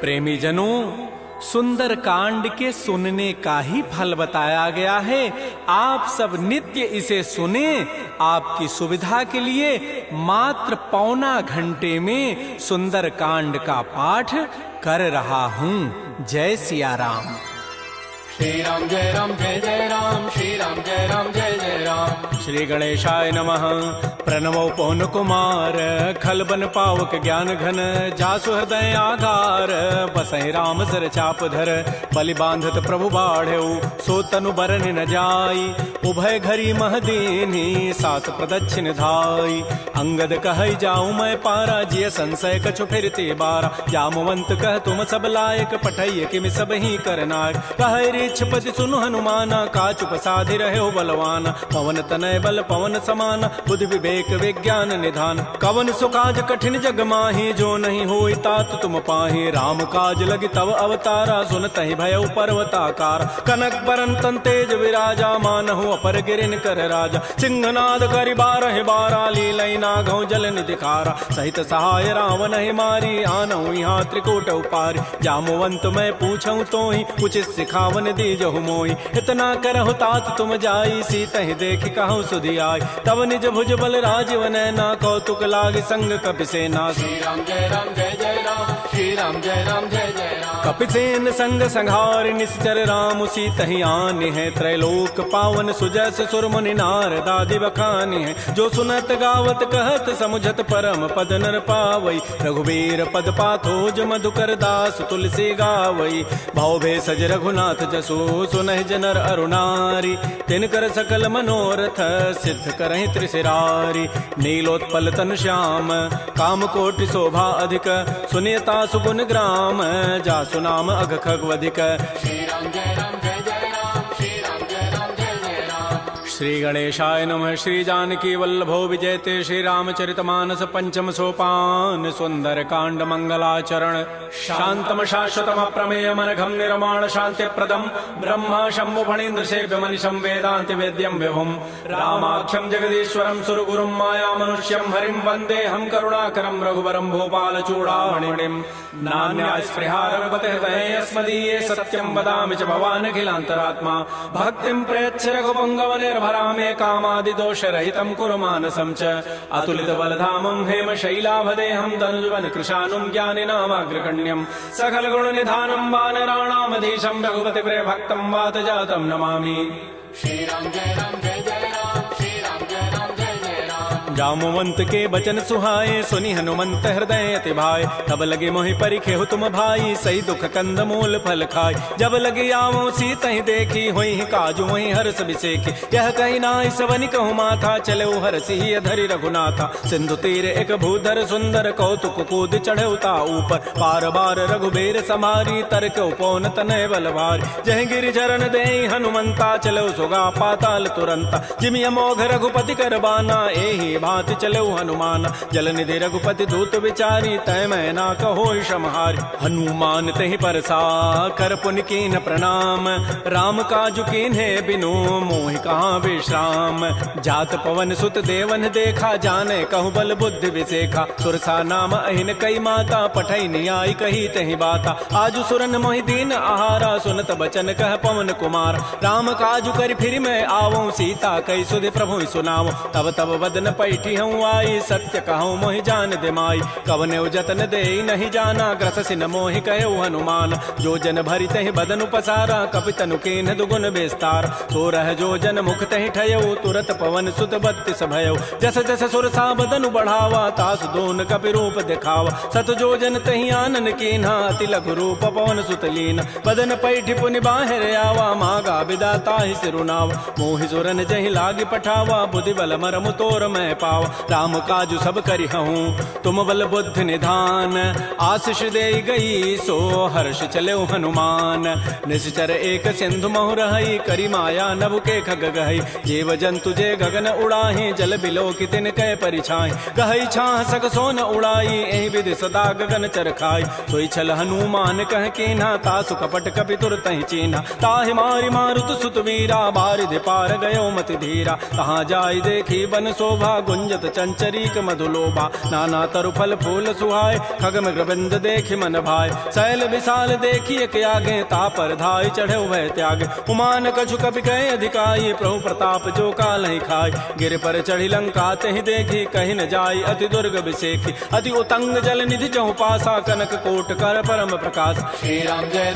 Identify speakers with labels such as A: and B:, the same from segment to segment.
A: प्रेमी जनों, सुंदर कांड के सुनने का ही फल बताया गया है। आप सब नित्य इसे सुने। आपकी सुविधा के लिए मात्र पौना घंटे में सुंदर कांड का पाठ कर रहा हूँ। जय सिया राम।
B: श्री राम जय राम, श्री राम जय राम जय जय राम।
A: श्री गणेशाय नमः। प्रणवो पवन कुमार, खलबन पावक ज्ञान घन, जासु हृदय आधार, बसहि राम सर चाप धर, बलि बांधत प्रभु बाढ़ऊ, सो तनु बरन न जाई, उभय घरी महदीनी, सास प्रदक्षिण धाई। अंगद कहै जाऊं मैं पारा, जिय संशय कछु फिरते बारा, जामवंत कह तुम सब लायक, पठैय किमि सब ही करनायक। कहै रीछपति सुनु हनुमाना, काचुप साधि रहे बलवाना, पवन तनय बल पवन समाना, बुद्धि विवेक विज्ञान निधान। कवन सुकाज कठिन जग माही, जो नहीं होई तात तुम पाही, राम काज लगी तव अवतारा, सुनतहि भयउ पर्वताकार। कनक बरन तन तेज विराजा, मानहु अपर गिरिन कर राजा, सिंहनाद करि बारहि बारा, लीलई नागौ जल निधिखारा। सहित सहाय रावण ही मारी, आनहु यहाँ त्रिकूट उपारी। जामवंत मैं पूछऊं तोहि, उचित सिखावन दीजहु मोहि। इतना करहु तात तुम जाई, सीतहि देखि कहु सुधि आई। तब निज भुज बल राजीव नैना, कौतुक लागे संग कपिसेना।
B: श्री राम जय जय राम, श्री राम जय जय राम।
A: कपिसेन संग संहार, निश्चर राम सीतहि आनि है, त्रैलोक पावन सुजस सुर मुनि नारद आदि बखानि है। जो सुनत गावत कहत समुझत, परम पद नर पावई। रघुबीर पद पाथोज मधुकर दास, तुलसी गावई। भव भेषज रघुनाथ जसो, सुनहि जनर अरुणारी। तिनकर सकल मनोरथ, सिद्ध करहि त्रिशिरारी। नीलोत्पल तन श्याम, काम कोटि शोभा अधिक, सुनियता सुगुण ग्राम, जासु नाम अघ खगवधिक।
B: श्री राम जय जय राम, श्री राम जय जय राम।
A: श्री गणेशाय नमः। श्री जानकी वल्लभो विजयते, श्री रामचरितमानस पंचम सोपान। सुंदर कांड मंगलाचरण, शांतम शाश्वतम प्रमेयम अनघम निर्माण शांति प्रदम, ब्रह्मा शंभु फणीन्द्र सेव्य मनिषं वेदांति वेद्यम विभुम। रामाख्यम जगदीश्वरम सुरगुरुम माया मनुष्यम हरिम, वंदे हम करुणाकरम रघुवरम भूपाल चूड़ामणिम। नान्या स्पृहा रघुपते हृदये अस्मदीये, सत्यम वदामि च भवान् अखिलान्तरात्मा। भक्तिं प्रयच्छ रघुपुंगव निर्भरा मे, कामादि दोष रहितं कुरु मानसं च। अतुलित बलधामं हेम शैलाभदेहं, धनुजवन कृशानुं ज्ञानिनामाग्रगण्यं। सकल गुण निधानं वानराणामधीशं, रघुपति प्रिय भक्तं वात जातं नमामि।
B: श्री राम जय राम, श्री राम जय जय राम।
A: जामवंत के बचन सुहाए, सुनि हनुमंत हृदय अति भाए। तब लगे मोहि परिखेहु तुम भाई, सही दुख कंद मूल फल खाय। जब लगे आवो सीतहि देखी, होई काजु वही हर्ष बिसेखी। यह कही नाई सवनि कहु माथा, चले हरसि अधरि रघुनाथा। सिंधु तीर एक भूधर सुंदर, कौतुक कूद चढ़े ता ऊपर। बार बार रघुबीर समारी, तर्क उपौन तनय बल भारी। जह गिरि चरण देहि हनुमंता, चलो सुगा पाताल तुरंता। जिमि अमोघ रघुपति कर बाना, एहि भांति चले हनुमान। जल निधि रघुपति दूत विचारी, तय मैं ना कहो क्षमहारी। हनुमान तहि परसा, कर पुनि कीन प्रणाम। राम काजु कीन्हे बिनु, मोहि कहाँ विश्राम। जात पवन सुत देवन देखा, जाने कहु बल बुद्धि विसेखा। सुरसा नाम अहिन कई माता, पठै नियाई कही तहि बाता। आजु सुरन मोहि दीन आहारा, सुनत बचन कह पवन कुमार। राम काजु कर फिर मैं आवो, सीता कई सुधि प्रभु सुनावो। तब तब वदन पैठी हूँ आई, सत्य कहूँ मोहि जान दे माई। कवने जतन दे नहीं जाना, ग्रस सिन मोहि कहो हनुमान। जो जन भरि तहि बदन पसारा, कपि तनु कीन्ह दुगुन विस्तार। तो रह जो जन मुख तहि ठयो, तुरत पवन सुत बत्तिस भयो। जस जस सुरसा बदनु बढ़ावा, तास दोन कपि रूप दिखावा। सत जो जन तहि आनन कीन्हा, अति लघु रूप पवन सुत लीन। बदन पैठि पुनि बाहिर आवा, मागा विदा ताहि सिरुनावा। मोहि सुरन जहि लागी पठावा, बुद्धि बल मरमु तोर मैं पावा। राम काजु सब करिहूँ, तुम बल बुद्धि निधान। आशीष दे गई, सो हर्ष चले हनुमान। निश्चर एक सिंधु महु रही, करी माया नभ के खग गहई। जीव जंतु जे गगन उड़ाही, जल बिलो की तिन कै परिछाई। गहई छाह सक सोन उड़ाई, एहि विधि सदा गगन चरखाई। सोई छल हनुमान कह कीन्हा, तासु कपट कपि तुरतहि चीन्हा। ताहि मारि मारुत सुत वीरा, बारिधि पार गयो मति धीरा। कहाँ जाय देखी बन शोभा, भुंजत चंचरीक मधुलोभा। नाना तरु फल फूल सुहाय, खग मृगबिंद देखि मन भाय। शैल विशाल देखिए के आगे, तापर धाय चढ़े भय त्यागे। उमान कछु कपि कहे अधिकाई, प्रभु प्रताप जो काल ही खाय। गिर पर चढ़ी लंका तहि देखी, कहीं न जाई अति दुर्ग विसेखी। अति उतंग जल निधि चहु पासा, कनक कोट कर परम प्रकाश।
B: श्री राम जय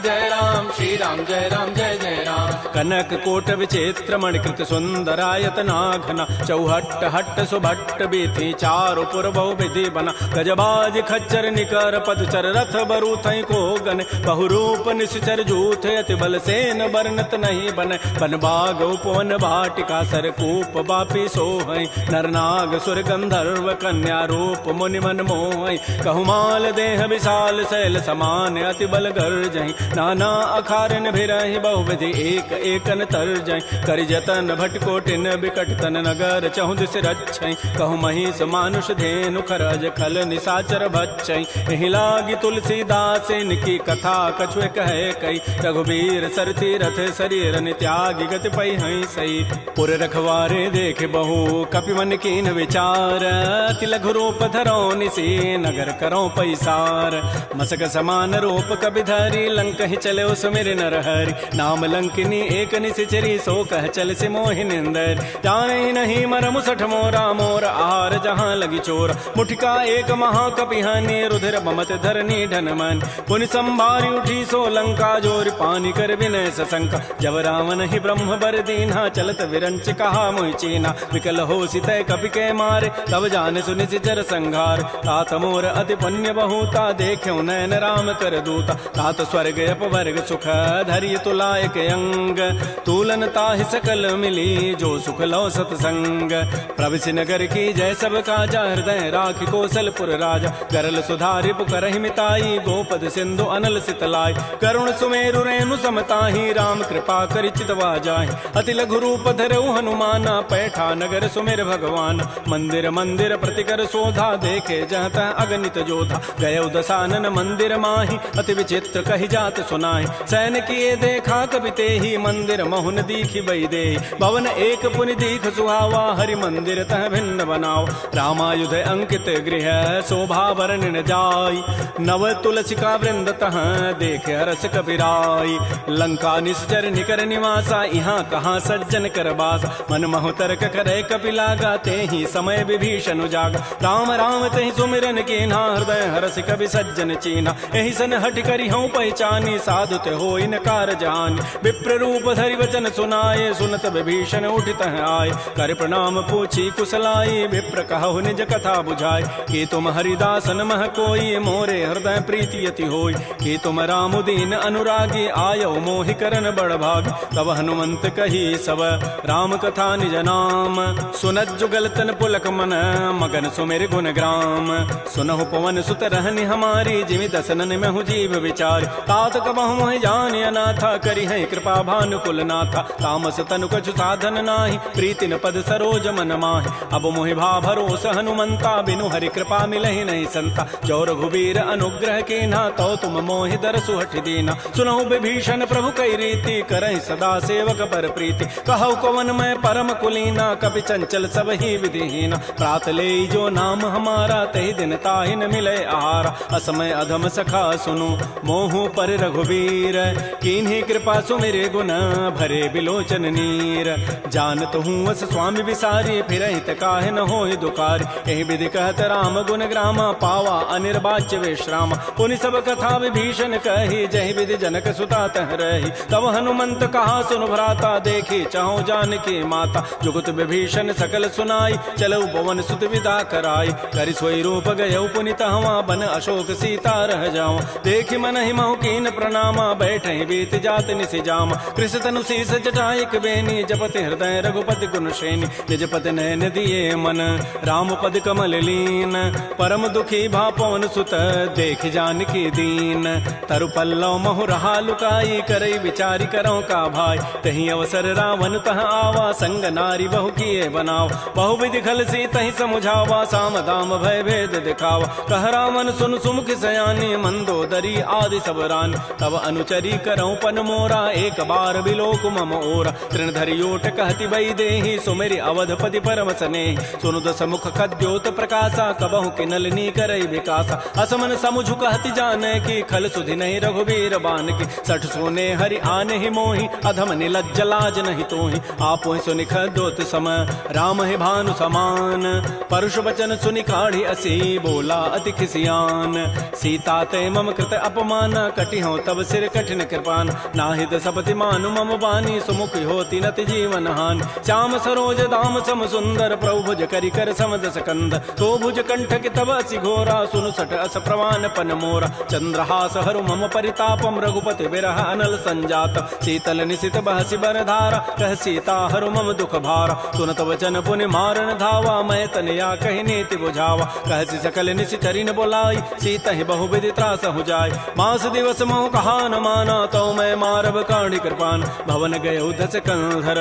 B: जय राम, श्री राम जय जय राम।
A: कनक कोट विचित्र मणिकृत सुंदरायत नाघना। चौहट्ट हट्ट सुभट्ट बीथी, चारु पुर बहु विधि बना। गजबाज खच्चर निकर पदचर, रथ बरूथई को गन। बहुरूप निश्चर जूथ, अति बल सेन वर्णत नहीं बन। बन बाग उपवन भाटिका, सरकूप बापी सोहई। नरनाग सुर गंधर्व कन्या, रूप मुनि मन मोहई। कहुमाल देह विशाल, शैल समान अति बल गर्जहि। नाना अखारन भिरहि, बहुविधि एक एकन तरजहि। करि जतन भटकोटिन, बिकट तन नगर चहु दिस रक्षै। कहु महिष मानुष धेनु, खरज खल निशाचर भक्षै। एहि लागी तुलसीदास, इनकी कथा कछु कहे कई। रघुबीर सरथी रथ, शरीर त्यागी गति पै हई सई। पुर रखवारे देख बहु, कपि मन कीन विचार। अति लघु रूप धरौ निसी, नगर करौ पैसार। मसक समान रूप कबि धरी, लंक ही चले सुमिर नर हरि। नाम लंकिनी एक निशिचरी, सो कह चल से मोहि निंदर। जाने नहीं मर मुसठ मोरा, मोर आहार जहाँ लगी चोर। मुठिका एक महाकपिहानी, रुधिर बमत धरनी ढन मन। पुनि संभारी उठी सो लंका, जोर पानी कर विनय सशंका। जब रावण ही ब्रह्म बर दीन्हा, चलत विरंच कहा मोहि चीना। विकल हो सितय कपि के मारे, तब जान सुनि सिचर संघार। तात मोर अति पुण्य बहुता, देख्यो नयन राम कर दूता। तात स्वर्ग अपवर्ग सुख, धरि तुलायक अंग। तूलन ताहि सकल मिली, जो सुख लो सतसंग। प्रविशि नगर की जय सब काजा, हृदय राखि कौशलपुर राजा। करल सुधारि पुकरहि मिताई, गोपद सिंधु अनल सितलाई। करुण सुमेरु रेणु समताहि, राम कृपा करि चितवा जाहि। अति लघु रूप धरऊ हनुमाना, पैठा नगर सुमेर भगवान। मंदिर मंदिर प्रतिकर शोधा, देखे जहत अगणित जोधा। गय दसानन मंदिर माहि, अति विचित्र कहि जात सुनाहि। सैन किए देखा कबि तेहि, मंदिर महुन दीखि बई देहि। भवन एक पुनि दीख सुहावा, हरि मंदिर तह भिन्न बनाओ। रामायुध अंकित गृह, शोभा वर्णन जाय। नव तुलसिका वृंद तह, देखे हरस कपिराई। लंका निश्चर निकर निवासा, यहाँ कहाँ सज्जन कर बासा। मन महु तर्क करे कपि लागा, तेहि समय विभीषण जागा। राम राम तेहि सुमिरन कीन्हा, हृदय हरस कवि सज्जन चीन्हा। एहि सन हट करि हूँ पहचानी, साधु ते होई न कारजानी। विप्र रूप धरि वचन सुनाए, सुनत विभीषण उठित आए। कर प्रणाम पूछी कुशलाई, विप्र कहु निज कथा बुझाई। कि तुम हरिदासन मह कोई, मोरे हृदय प्रीति अति होई। कि तुम राम दीन अनुरागी, आयो मोहि करन बड़ भागी। तब हनुमंत कही सब, राम कथा निज नाम। सुनत जुगल तन पुलक मन, मगन सुमिर गुण ग्राम। सुनहु पवन सुत रहनि हमारी, जिमि दसनन महु जीव विचार। तात कबहु मोहि जानि अनाथा, करि है कृपा भानुकुल नाथा। तामस तनु कछु साधन नाही, प्रीति न पद सरोज मन माहि। अब मोहि भा भरोस हनुमंता, बिनु हरि कृपा मिलहि नहीं संता। जो रघुबीर अनुग्रह कीन्हा, तो तुम मोहि दरसु हठि दीना। सुनहु विभीषण प्रभु कई रीति, करहि सदा सेवक पर प्रीति। कहु कवन मैं परम कुलीना, कपि चंचल सब ही विधिहीना। प्रात ले जो नाम हमारा, तहि दिन ताहि न मिले आहारा। असमय अधम सखा सुनु, मोहु पर रघुबीर। कीन्ही कृपा सुमिरे गुण, भरे बिलोचन नीर। जानत हूँ अस स्वामी विसारी, फिरहित काहे न होहि दुकारी। एहि विधि कहत राम गुण ग्रामा, पावा अनिर्वाच्य विश्राम। पुनि सब कथा विभीषण कही, जहि विधि जनक सुता तह रही। तब हनुमंत कहा सुन भ्राता, देखी चाहो जानकी माता। जुगत विभीषण सकल सुनाई, चलऊ पवन सुत विदा कराई। करि सोई रूप गयऊ पुनि तहवा, बन अशोक सीता रह जाऊं। देखि मन ही महु कीन प्रणामा, बैठे बीत जात निसि जामा। कृष तनु शीस जटाइक बेनी, जपति हृदय रघुपति गुण श्रेणी। निज पति नयन दिए मन, राम पद कमल लीन। परम दुखी भा पवन सुत, देख जानकी दीन। तरु पल्लव महु रहा लुकाई, करई विचारी करौ का भाई। तही अवसर रावण तह आवा, संग नारी बहु किए बनाव। बहु विधि खल सी तही समुझावा, साम दाम भय भेद दिखावा। कह रावण सुन सुमुख सयानी, मंदोदरी आदि सब रानी। तब अनुचरी करौ पन मोरा, एक बार बिलोक मम ओरा। तृण धरि ओट कहति बई देहि, सुमेरि अवधपति परम परम स्नेह। सुनु दस मुख कद्योत प्रकाशा, कबहु के नलिनी करई विकासा। असमन समुझ कहति जाने की, खल सुधि नहीं रघुबीर बान की। सठ सोने हरि आने ही मोहि, अधम निलज्ज लाज नहीं तोहि। आपो सुनि खद्योत सम, राम है भानु समान। परुष वचन सुनि काढ़ी असी, बोला अति खिसियान। सीता ते मम कृत अपमान, कटि हो तब सिर कठिन कृपान। नाहित सपति मानु मम बानी, सुमुख होती नति जीवन हानि। श्याम सरोज दाम सम सुंदर, प्रभु भुज करि कर सम दस कंध। तो भुज कंठ के तब असि घोरा, सुनु सठ अस प्रवान पन मोरा। चंद्रहास हरु मम परितापम, रघुपति विरह अनल संजात। शीतल निशित बहसि बर धारा, कह सीता हरु मम दुख भारा। सुनत वचन पुनि मारन धावा, मैं तनया कहि नीति बुझावा। कहसि सकल निशिचरिन बोलाई, सीता ही बहु विधि त्रास हो जाय। मास दिवस मोह कहा न माना, तो मैं मारब काढ़ी कृपान। भवन गए उधस कंधर,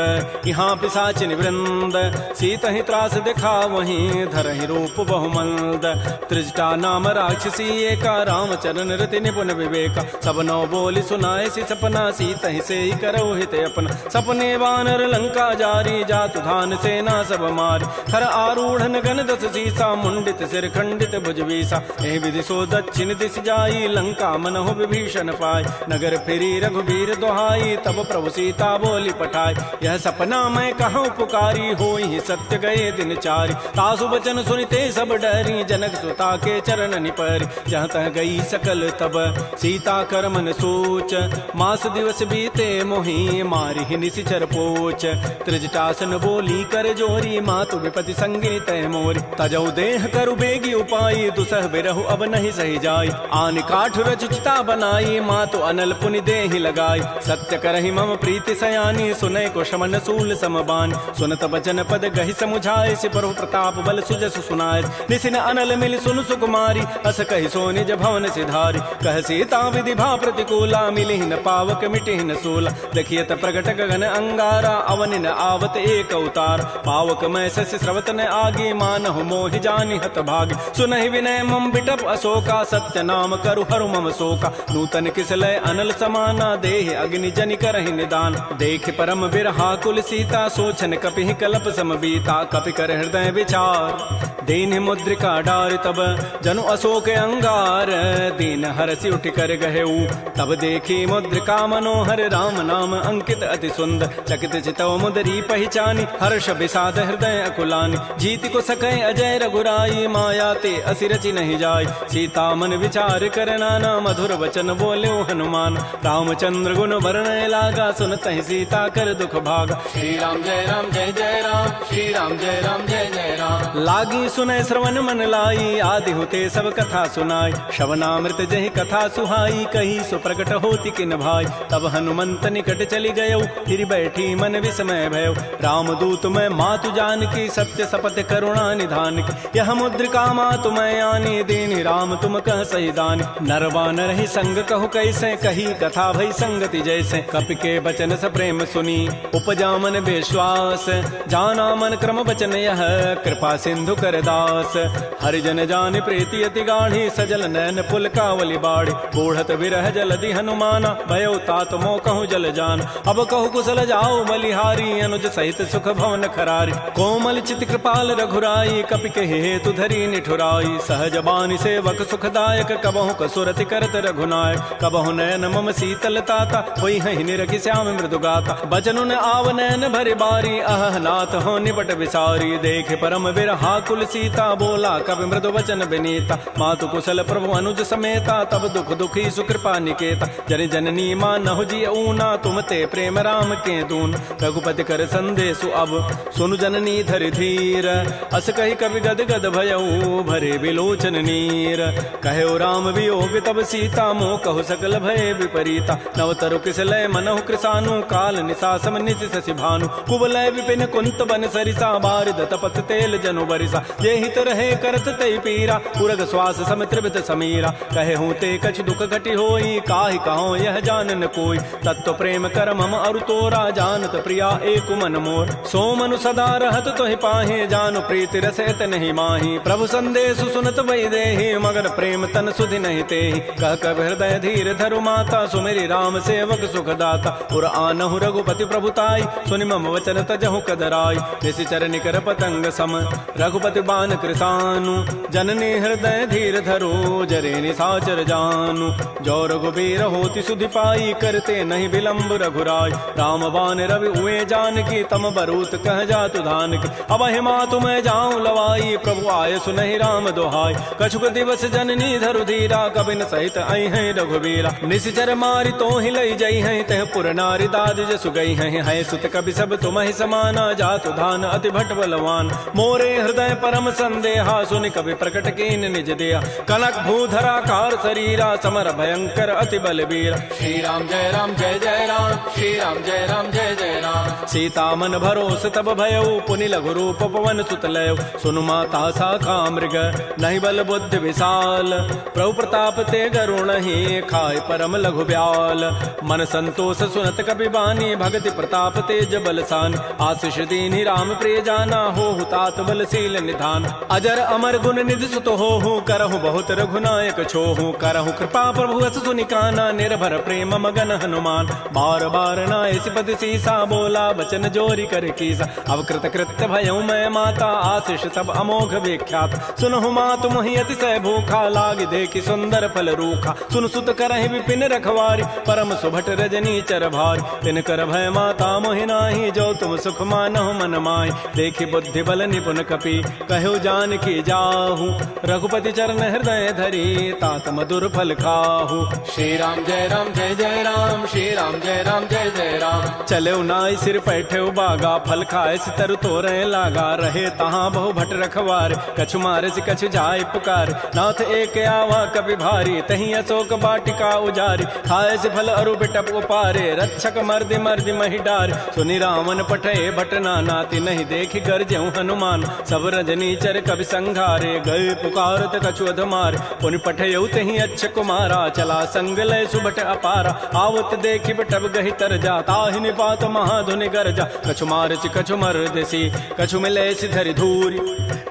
A: यहाँ पिशाचिन वृंद। सीता ही त्रास दिखा वहीं, धर ही रूप बहुमंद। त्रिजटा नाम राक्षसी एका, रामचरण रति निपुण विवेका। सब नौ बोली सुनाए सी सपना, सीता ही से ही करो हित अपना। सपने वानर लंका जारी, जातु धान सेना सब मारी। खर आरूढ़ गण दस सीसा, मुंडित सिर खंडित भुजवीसा। एहि विधि सो दक्षिण दिश जाई, लंका मनहु विभीषण पाय। नगर फिरी रघुबीर दोहाई, तब प्रभु सीता बोली पठाई। यह सपना मैं कहूँ पुकारी, होई सत्य गए दिन चारि। तासु बचन सुनिते सब डरी, जनक सुता के चरण निपरि। जहाँ तह गई सकल तब सीता कर मन सोच। मास दिवस बीते मोहि, मारि निशिचर पोच। त्रिजटासन बोली कर जोरी, मातु विपति संगे तय मोरी। तजौ देह करु बेगी उपाई, दुसह बिरहु अब नहीं सही जाई। आन काठ रचिता बनाई, मातु अनल पुनि देहि लगाई। सत्य करहि मम प्रीति सयानी, सुनय को शमन सूल समबान। सुनत बचन पद गहि समुझाए, सिपरु प्रताप बल सुजस सुनाय। निसिन अनल मिल सुनु सुकुमारी, अस कहि सो निज भवन सिधारी। कह सीता विधि भा प्रतिकूला, मिलिहि न पावक मिटिहि न सूला। देखियत प्रगट गगन अंगारा, अवनि न आवत एक अवतार। पावक मैं शशि स्रवत न आगी, मानहु मोहि जानि हत भागी। सुनहि विनय मम बिटप अशोका, सत्य नाम करु हरु मम शोका। नूतन किसलय अनल समाना, देहि अग्नि जनि करहि निदान। देख परम बिरहा कुल सीता, सोचन कपिहि कलप समबीता। कपि कर हृदय विचार, दीन मुद्रिका डारि तब जनु अशोक अंगार। दीन हरसि उठि कर गहेऊ, तब देखी मुद्रिका मनोहर। राम नाम अंकित अति सुंदर, चकित चितव मुदरी पहचानी। हर्ष विषाद हृदय अकुलानी, जीत को सकै अजय रघुराई। माया ते असि रचि नहीं जाय, सीता मन विचार कर नाना। मधुर वचन बोल्यो हनुमान, रामचंद्र गुण वर्णय लागा। सुनत ही सीता कर दुख भागा।
B: श्री राम जय राम जय जय राम, श्री राम जय राम जय जय राम।
A: लागी सुनय श्रवण मन लाई, आदि होते सब कथा सुनाई। श्रवणामृत जहि कथा सुहाई, कही सो प्रकट होती किन भाई। तब हनुमंत निकट चली गयो, फिर बैठी मन विस्मय भयो। रामदूत मैं मातु जान की, सत्य शपथ करुणा निधान की। यह मुद्रिका मातु मैं आनी, दीन राम तुम कह सही दानी। नरवा नर ही संग कहु कैसे, कही कथा भई संगति जैसे। कपि के बचन स प्रेम सुनी, उपजा मन विश्वास। जाना मन क्रम बचन यह, कृपा सिंधु कर दास। हरिजन जान प्रीति अति गाढ़ी, सजल नैन पुल कावली बाढ़ी। बूढ़त विरह जलधि हनुमाना, भयो तात मोह कहूँ जल जान। अब कहु कुशल जाओ बलिहारी, अनुज सहित सुख भवन खरारी। कोमल चित कृपाल रघुराई, कपि के हेतु धरी निठुराई। सहज बानी सेवक सुखदायक, कबहु कसुरति करत रघुनायक। कबहु नयन मम शीतल ताता, होई हहि निरखि श्याम मृदु गाता। बचनुन आव नयन भरि बारी, अह नाथ हो निपट विसारी। देखे परम बिरहा कुल सीता, बोला कवि मृदु वचन विनीता। मातु कुशल प्रभु अनुज समेता, तब दुख दुखी सुकृपा निकेता। जन जननी मानहु जिय ऊना, तुम ते प्रेम राम के दून। रघुपति कर संदेशु अब, सुनु जननी धरि धीर। अस कहि कवि गद गद भयऊ, भरे विलोचन नीर। कहो राम वियोग तब सीता, मोह कहु सकल भय विपरीता। नवतरु किसलय मनहु कृसानु, काल निशासम निशि शशि भानु। कुवलय विपिन कुंत बन सरिसा, बारिद तपत तेल जनु बरिसा। ये हित रहे करत तई पीरा, पुरग श्वास सम त्रिवित समीरा। कहे हूँ ते कछ दुख घटि होई, काहि कहो यह जानन कोई। तत्व प्रेम कर मम अरु तोरा, जानत प्रिया एक मन मोर। सो मनु सदा रहत तोहि पाहे, जानु प्रीति रसैत नहीं माही। प्रभु संदेश सुनत वै देहि, मगर प्रेम तन सुधि नहीं तेहि। कह कब हृदय धीर धरु माता, सुमेरि राम सेवक सुखदाता। पुर आनहु रघुपति प्रभुताई, सुनि मम वचन तजहु कदराई। निशि निश्चर निकर पतंग सम रघुपति बान कृसानु जननी हृदय धीर धरो जरे निशाचर जानु जो रघुबीर होति सुधि पाई करते नहीं विलंब रघुराय राम बान रवि उए जानकी तम बरूत कह जातु धान की अब हिमा तुम्हें जाऊं लवाई प्रभु आय सुनहि राम दोहाय कछुक दिवस जननी धरु धीरा कबिन सहित आई हैं रघुबीरा निश्चर मारी तो ही लई जई हैं तह पुर नारी दाद जसु गई हैं सुत कवि सब तुम्हें समाना जातु धान अति भट बलवान मोरे हृदय परम संदेहा सुनि कवि प्रकट कीन निज दिया कनक भूधराकार शरीरा समर भयंकर अति बलबीर
B: श्री राम जय राम श्री राम जय जय राम
A: सीता मन भरोस तब भयउ पुनि लघु रूप पवन सुत लय सुनु माता साखा मृग नहीं बल बुद्धि विशाल प्रभु प्रताप ते गरुण ही खाय परम लघु ब्याल मन संतोष सुनत कपि बानी भगति प्रताप तेज बलसान आशीष दीनि राम प्रिय जाना हो तात बलशील निधान अजर अमर गुण निधि सुत हो करहु बहुत रघुनायक छोहु करहु कृपा प्रभु अस सुनिकाना निर्भर प्रेम मगन हनुमान बार बार नाय सिपति सीसा बोला बचन जोरी कर कीसा अब कृत कृत्य भयउ मैं माता आशीष तब अमोघ विख्यात सुनहु मातु मोहि अतिशय भूखा लाग देखि सुंदर फल रूखा सुन सुत करहि विपिन रखवारी परम सुभट रजनी चर भारी तिन कर भय माता मोहि नाही जो तुम सुख मानहु मन माय देखि बुद्धि बल निपुन कपि कहु जान की जाहु रघुपति चरण हृदय धरी तात मधुर फल खाहु
B: श्री राम जय राम श्री राम जय जय राम
A: चले नाई सिर पैठे बागा फल खाए सितर तोरे लागा रहे तहाँ बहु भट रखवार कछु मारे से कछु जाय पुकार नाथ एक आवा कभी भारी तही अशोक बाटिका उजारी खाए से फल अरु बिटप उपारे रक्षक मर्दि मर्दि मही डार सुनि रावण पठे भट नाती नहीं देखि गरजेउ हनुमान सब रजनी चर कवि संघारे गए पुकारत कछु अधमार पुनि पठयउ तही अच्छ कुमारा चला संग लय सुभट अपारा आवत देखि बटब गहि तर जा ताहि निपात महाधुनि गरजा कछु मार से कछु मर्दसी कछु मिले से धरि धूरी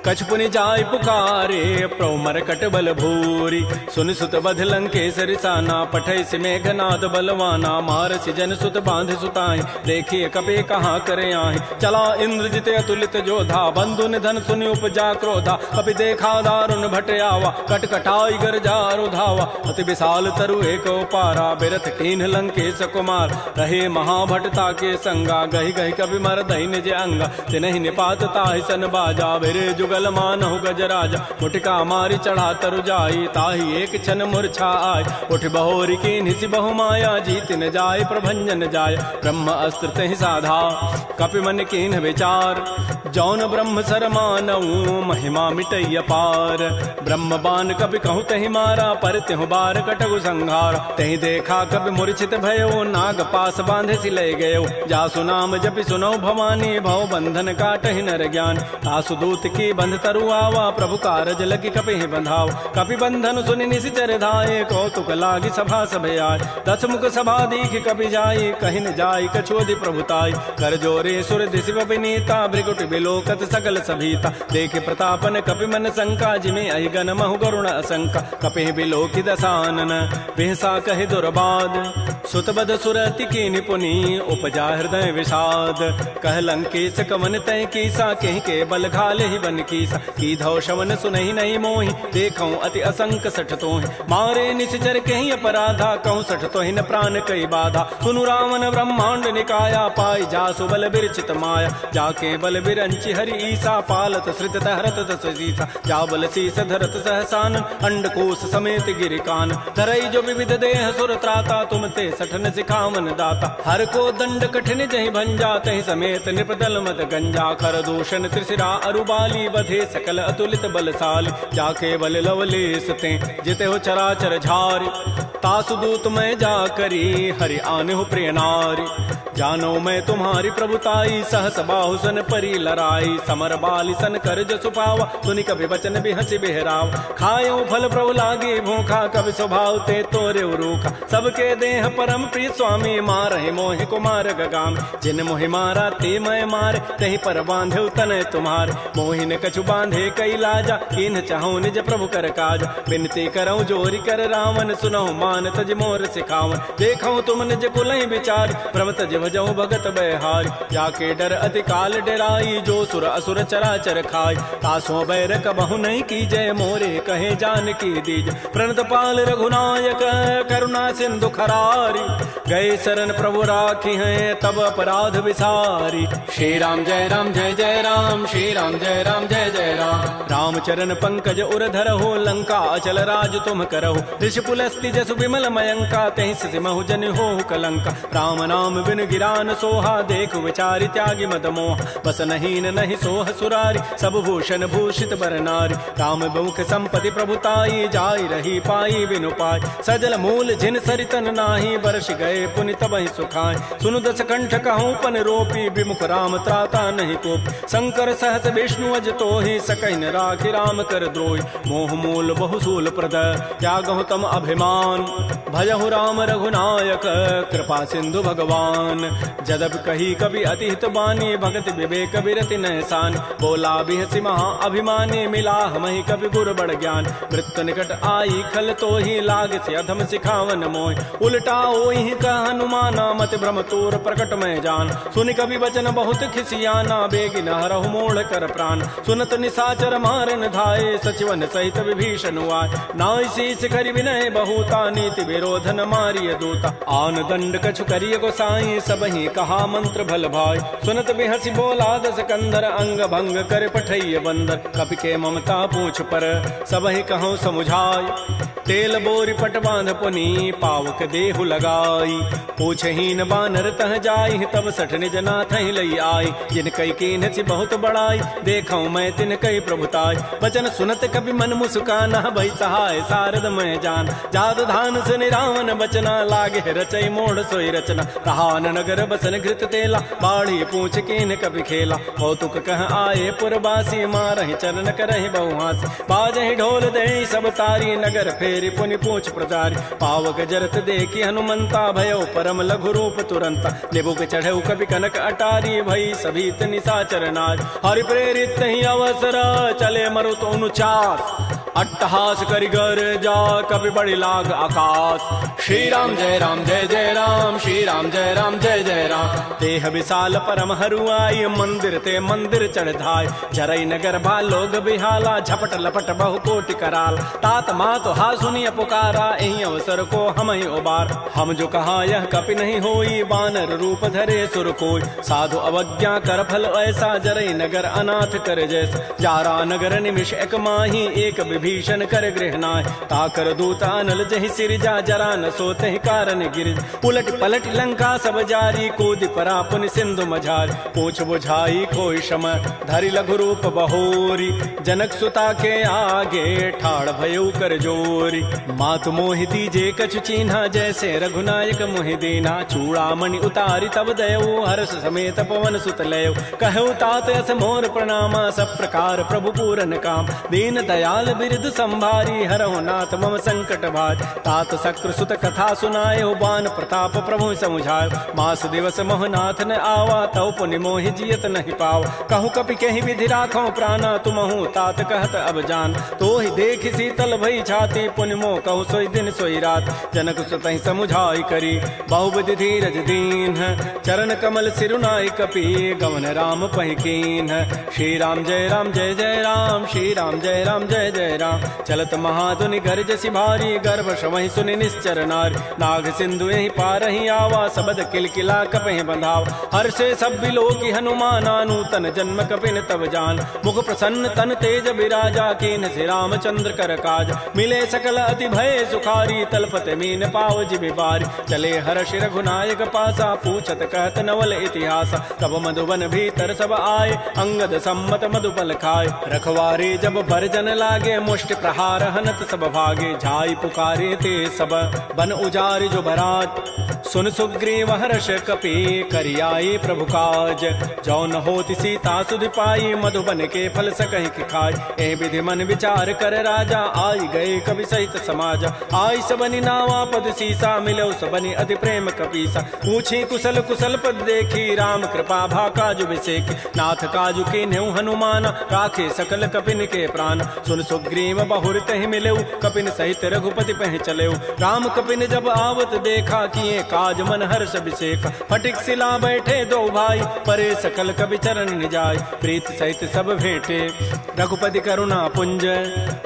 A: कछु पुनि जाय पुकारे प्रभु मरकट बल भूरी सुन सुत बध लंकेसरि साना पठै से मेघनाद बलवाना मार से जन सुत बांध सुताई देखिए कपे कहाँ करे आए चला इंद्रजित अतुलित जोधा बंधु निधन सुनि उपजा क्रोधा कपि देखा दारुण भट आवा कट कटाई गरजा रुधावा अति विशाल तरु एक पारा बिरथ कीन्ह लंकेश कुमार रहे महाभटता के संगा गहि गहि कवि मर दहि निज अंगा तिनहि निपात ताहि सन बाजा बिरे जुगल मानहु गजराजा मुटिका मारी चढ़ा तरु जाई ताहि एक क्षण मूर्छा आय उठ बहोरी की निसि बहु माया जीत न जाय प्रभंजन जाय ब्रह्म अस्त्र तहि साधा कपि मन कीन्ह विचार जौन ब्रह्म सर मानऊ महिमा मिटैय पार ब्रह्म बान कपि कहु तहि मारा पर तिहु बार कटगु संहार तहि देखा कपि मूर्छित भयो नाग पास बांधे सि लय गयो जासु नाम जपि सुनौ भवानी भव बंधन काटहि नर ज्ञान आसु दूत की बंध तरु आवा प्रभु कारज लगी कपि बंधाव कपि बंधन सुनि निशिचर धाये कौतुक लागी सभा सब आय दस मुख सभा दीख कपि जाई कहि न जाई कछोदि प्रभुताई कर जोरे सुर दिशि विनीता भृगुट बिलोकत सकल सभीता देखे प्रतापन कपि मन शंका जिमे अहिगन महु गरुण असंका कपि बिलोकि दसानन बिहसा कहि दुर्बाद सुतबद सुरति की निपुनी उपजा हृदय विषाद कह लंकेश कवन तय कीसा कहि के बल घाले ही बन कीसा की धौ शवन सुनहि नहीं मोहि देखौ अति असंक सठ तोहि मारे निश्चर कहीं अपराधा कहूँ सठ तोहि न प्राण कई बाधा सुनु रावण ब्रह्मांड निकाया पाई जासु बल बिरचित माया जाके बल बिरंचि हरि ईसा पालत श्रित हरत दस सीसा जा बल शीस धरत सहसान अंडकोश समेत गिरिकान धरई जो विविध देह सुर त्राता तुम ते सठन सिखावन दाता हर को दंड कठिन जहि भंजा तहि समेत निपदल मत गंजा कर दूषण त्रिशिरा अरुबाली बधे सकल अतुलित बलशाली जाके बल लवलेस ते जिते हो चराचर झारी तासु दूत मैं जा करी हरि आने हो प्रिय नारी जानो मैं तुम्हारी प्रभुताई सहस बाहु सन परी लराई समर बाली सन कर जसु पावा सुनि कभी वचन भी हंसी बेहराव खायो फल प्रभु लागे भूखा कभी स्वभाव ते तोरे रूखा सबके देह परम प्रिय स्वामी मारहि मोहि कुमार गगाम जिन मोहि मारा ते मैं मार कहीं पर बांधे तन तुम्हार मोहि न कछु बांधे कई लाजा किन चाहो निज प्रभु कर काज बिनती करऊं जोरी कर रावण सुनहु हनुमान तज मोर सिखावन, देखो तुम निज कुलहि विचार, प्रभ तज भजऊ भगत बहार, जाके डर अति काल डराई, जो सुर असुर चराचर खाई, तासो बैर कबहु नहीं की जय, मोरे कहे जान की दीज, प्रणत पाल रघुनायक करुणा सिंधु खरारी, गए शरण प्रभु राखी हैं तब अपराध विसारी।
B: श्री राम जय राम जय जय राम, श्री राम जय राम जय जय राम।
A: रामचरण पंकज उर धरहु, लंका अचल राज तुम करहु, ऋषि पुलस्ति जसु विमल मयंका, तहि सिमहु जन हो कलंका, राम नाम बिन गिरान सोहा, देखु विचारि त्यागी मद मोह, बस नहीं नहीं सोह सुरारी, सब भूषण भूषित बर नारी, राम बहुख संपत्ति प्रभुताई, जाई रही पाई बिनु पाई, सजल मूल जिन सरितन नाही, बरस गए पुनि तबहि सुखाय, सुनु दस कंठ कहूँ पन रोपी, विमुख राम त्राता नहीं कोप, शंकर सहस विष्णु अज तोहि, सकहि न राखि राम कर द्रोहि, मोह मूल बहुसूल प्रद त्यागहु तम अभिमान, भजहु राम रघुनायक कृपा सिंधु भगवान, जदब कही कवि अति हित बानी, भगत विवेक बिरति नहसान, बोला बिहसि महा अभिमानी, मिला हमहि कवि गुर बड़ ज्ञान, मृत्यु निकट आई खल तोहि, लाग से अधम सिखावन मोहि, उल्टा ओहि कह हनुमाना, मति भ्रम तोर प्रकट में जान, सुनि कवि वचन बहुत खिसियाना, बेगिन हरहु मोड़ कर प्राण, सुनत निशाचर मारन धाये, सचिवन सहित विभीषण आए, नाई शीस करि विनय बहुता, नीति विरोधन मारिय दूता, आन दंड कछु करिय गोसाई, सबहि कहा मंत्र भल भाई, सुनत बिहसि बोला दस कंधर, अंग भंग कर पठैय बंदर, कपि के ममता पूछ पर सबहि कहूँ समुझाई, तेल बोरी पट बांध पुनी पावक देहु लगाई, पूछहीन बानर तह जाई, तब सठ निज नाथ लई आई, जिन कई कीन सी बहुत बड़ाई, देखूं मैं तिन कई प्रभुताई, वचन सुनत कभी मन मुस्काना, भई सहाय सारद मैं जान, जाद धान सुनि रावण बचना, लागे रचई मोड़ सोई रचना, रहान नगर बसन घृत तेला, बाढ़ी पूछ कीन कभी खेला, कौतुक कह आए पुरबासी, मारहि चरण करहि बहुहासी, बाजहि ढोल दे सब तारी, नगर फेरी पुनि पूछ प्रचारी, पावक जरत देखी हनुमंता, भयो परम लघु रूप तुरंता, निबुक चढ़ऊ कभी कनक अटारी, भई सभी निशाचर नार, हरि प्रेरित ही अवसर चले मरुत अनुचास, अट्टहास करि गर जा कभी बड़ी लाग आकाश,
B: श्री राम जय राम जय जय राम, श्री राम जय राम जय जय राम।
A: देह विशाल परम हरुआई, मंदिर ते मंदिर चढ़ धाय, जरई नगर भा लोग बिहाला, झपट लपट बहु कोटि कराल, तात मात हा सुनिय पुकारा, एहि अवसर को हम ही उबार, हम जो कहा यह कपि नहीं होई, बानर रूप धरे सुर कोई, साधु अवज्ञा कर फल ऐसा, जरई नगर अनाथ कर जैसा, जारा नगर निमिष एक माही, एक विभीषण कर गृहनाय, ताकर दूता अनल जहि सिरजा, जरा न सोते ही कारण गिर, उलट पलट लंका सब जारी, कूद परा पुनि सिंधु मझारी, पूछ बुझाई कोई शम धरि लघु रूप बहोरी, जनक सुता के आगे ठाड़ भयउ कर जोरी, मातु मोहि दीजे कछु चीन्हा, जैसे रघुनायक मोहि दीना, चूड़ामणि उतारी तब दयऊ, हर्ष समेत पवन सुत लयऊ, कहऊ तात अस मोर प्रणामा, सब प्रकार प्रभु पूरन काम, दीन दयाल बिरद संभारी, हरहु नाथ मम संकट भार, तात शक्र सुत कथा सुनायो, बान प्रताप प्रभु समुझायो, मास दिवस मोहनाथ न आवा, तव पुनि मोहि जियत नहीं पाव, कहूँ कपि कहीं विधि राखो प्राणा, तुमहु तात कहत अब जान, तो ही देख शीतल भई छाती, पुनि मोह कहु सोई दिन सोई रात, जनक सुतहि समुझाई करी, बहुविधि धीरज दीन, चरण कमल सिरुनाई कपि, गवन राम पहिकीन, श्री राम जय राम जय जय राम, श्री राम जय राम जय जय राम, चलत महाधुनि गरजसि भारी, गर्भ श्रवहि सुनि निश्चर नारी, नाग सिंधु यही पार ही आवा, सबद किलकिला कपहि बंधाव, हर्षे सब बिलोकी हनुमाना, नूतन जन्म कपिन तब जान, मुख प्रसन्न तन तेज विराजा, कीन से रामचंद्र कर काज, मिले सकल अति भय सुखारी, तलपत मीन पाव जिबि बारी, चले हर्ष रघुनायक पासा, पूछत कहत नवल इतिहास, तब मधुबन भीतर सब आए, अंगद सम्मत मधुपल खाए, रखवारे जब बरजन लागे, मुष्टि प्रहार हनत सब भागे, झाई पुकारे ते सब बन उजारि जो भरात, सुन सुग्रीव हर्ष कपि करियाई प्रभु काज, जौन होति सीता सुधि पाई, मधुबन के फल सकहि कि खाय, ए विधि मन विचार कर राजा, आई गए कवि सहित समाज, आई सबनि नावा पद सीसा, मिलो सबनि अति प्रेम कपीसा, पूछी कुशल कुशल पद देखी, राम कृपा भा काजु विसेखी, नाथ काजु कीन्हु हनुमान, राखे सकल कपिन के प्राण, सुन सुग्रीव सुग्रीव बहुर तहि मिलेऊ, कपिन सहित रघुपति पह चलेऊ। राम कपिन जब आवत देखा, किए काज मन हर्ष अभिषेक। फटिक सिला बैठे दो भाई, परे सकल कवि चरण निजाय। प्रीत सहित सब भेंटे रघुपति करुणा पुंज,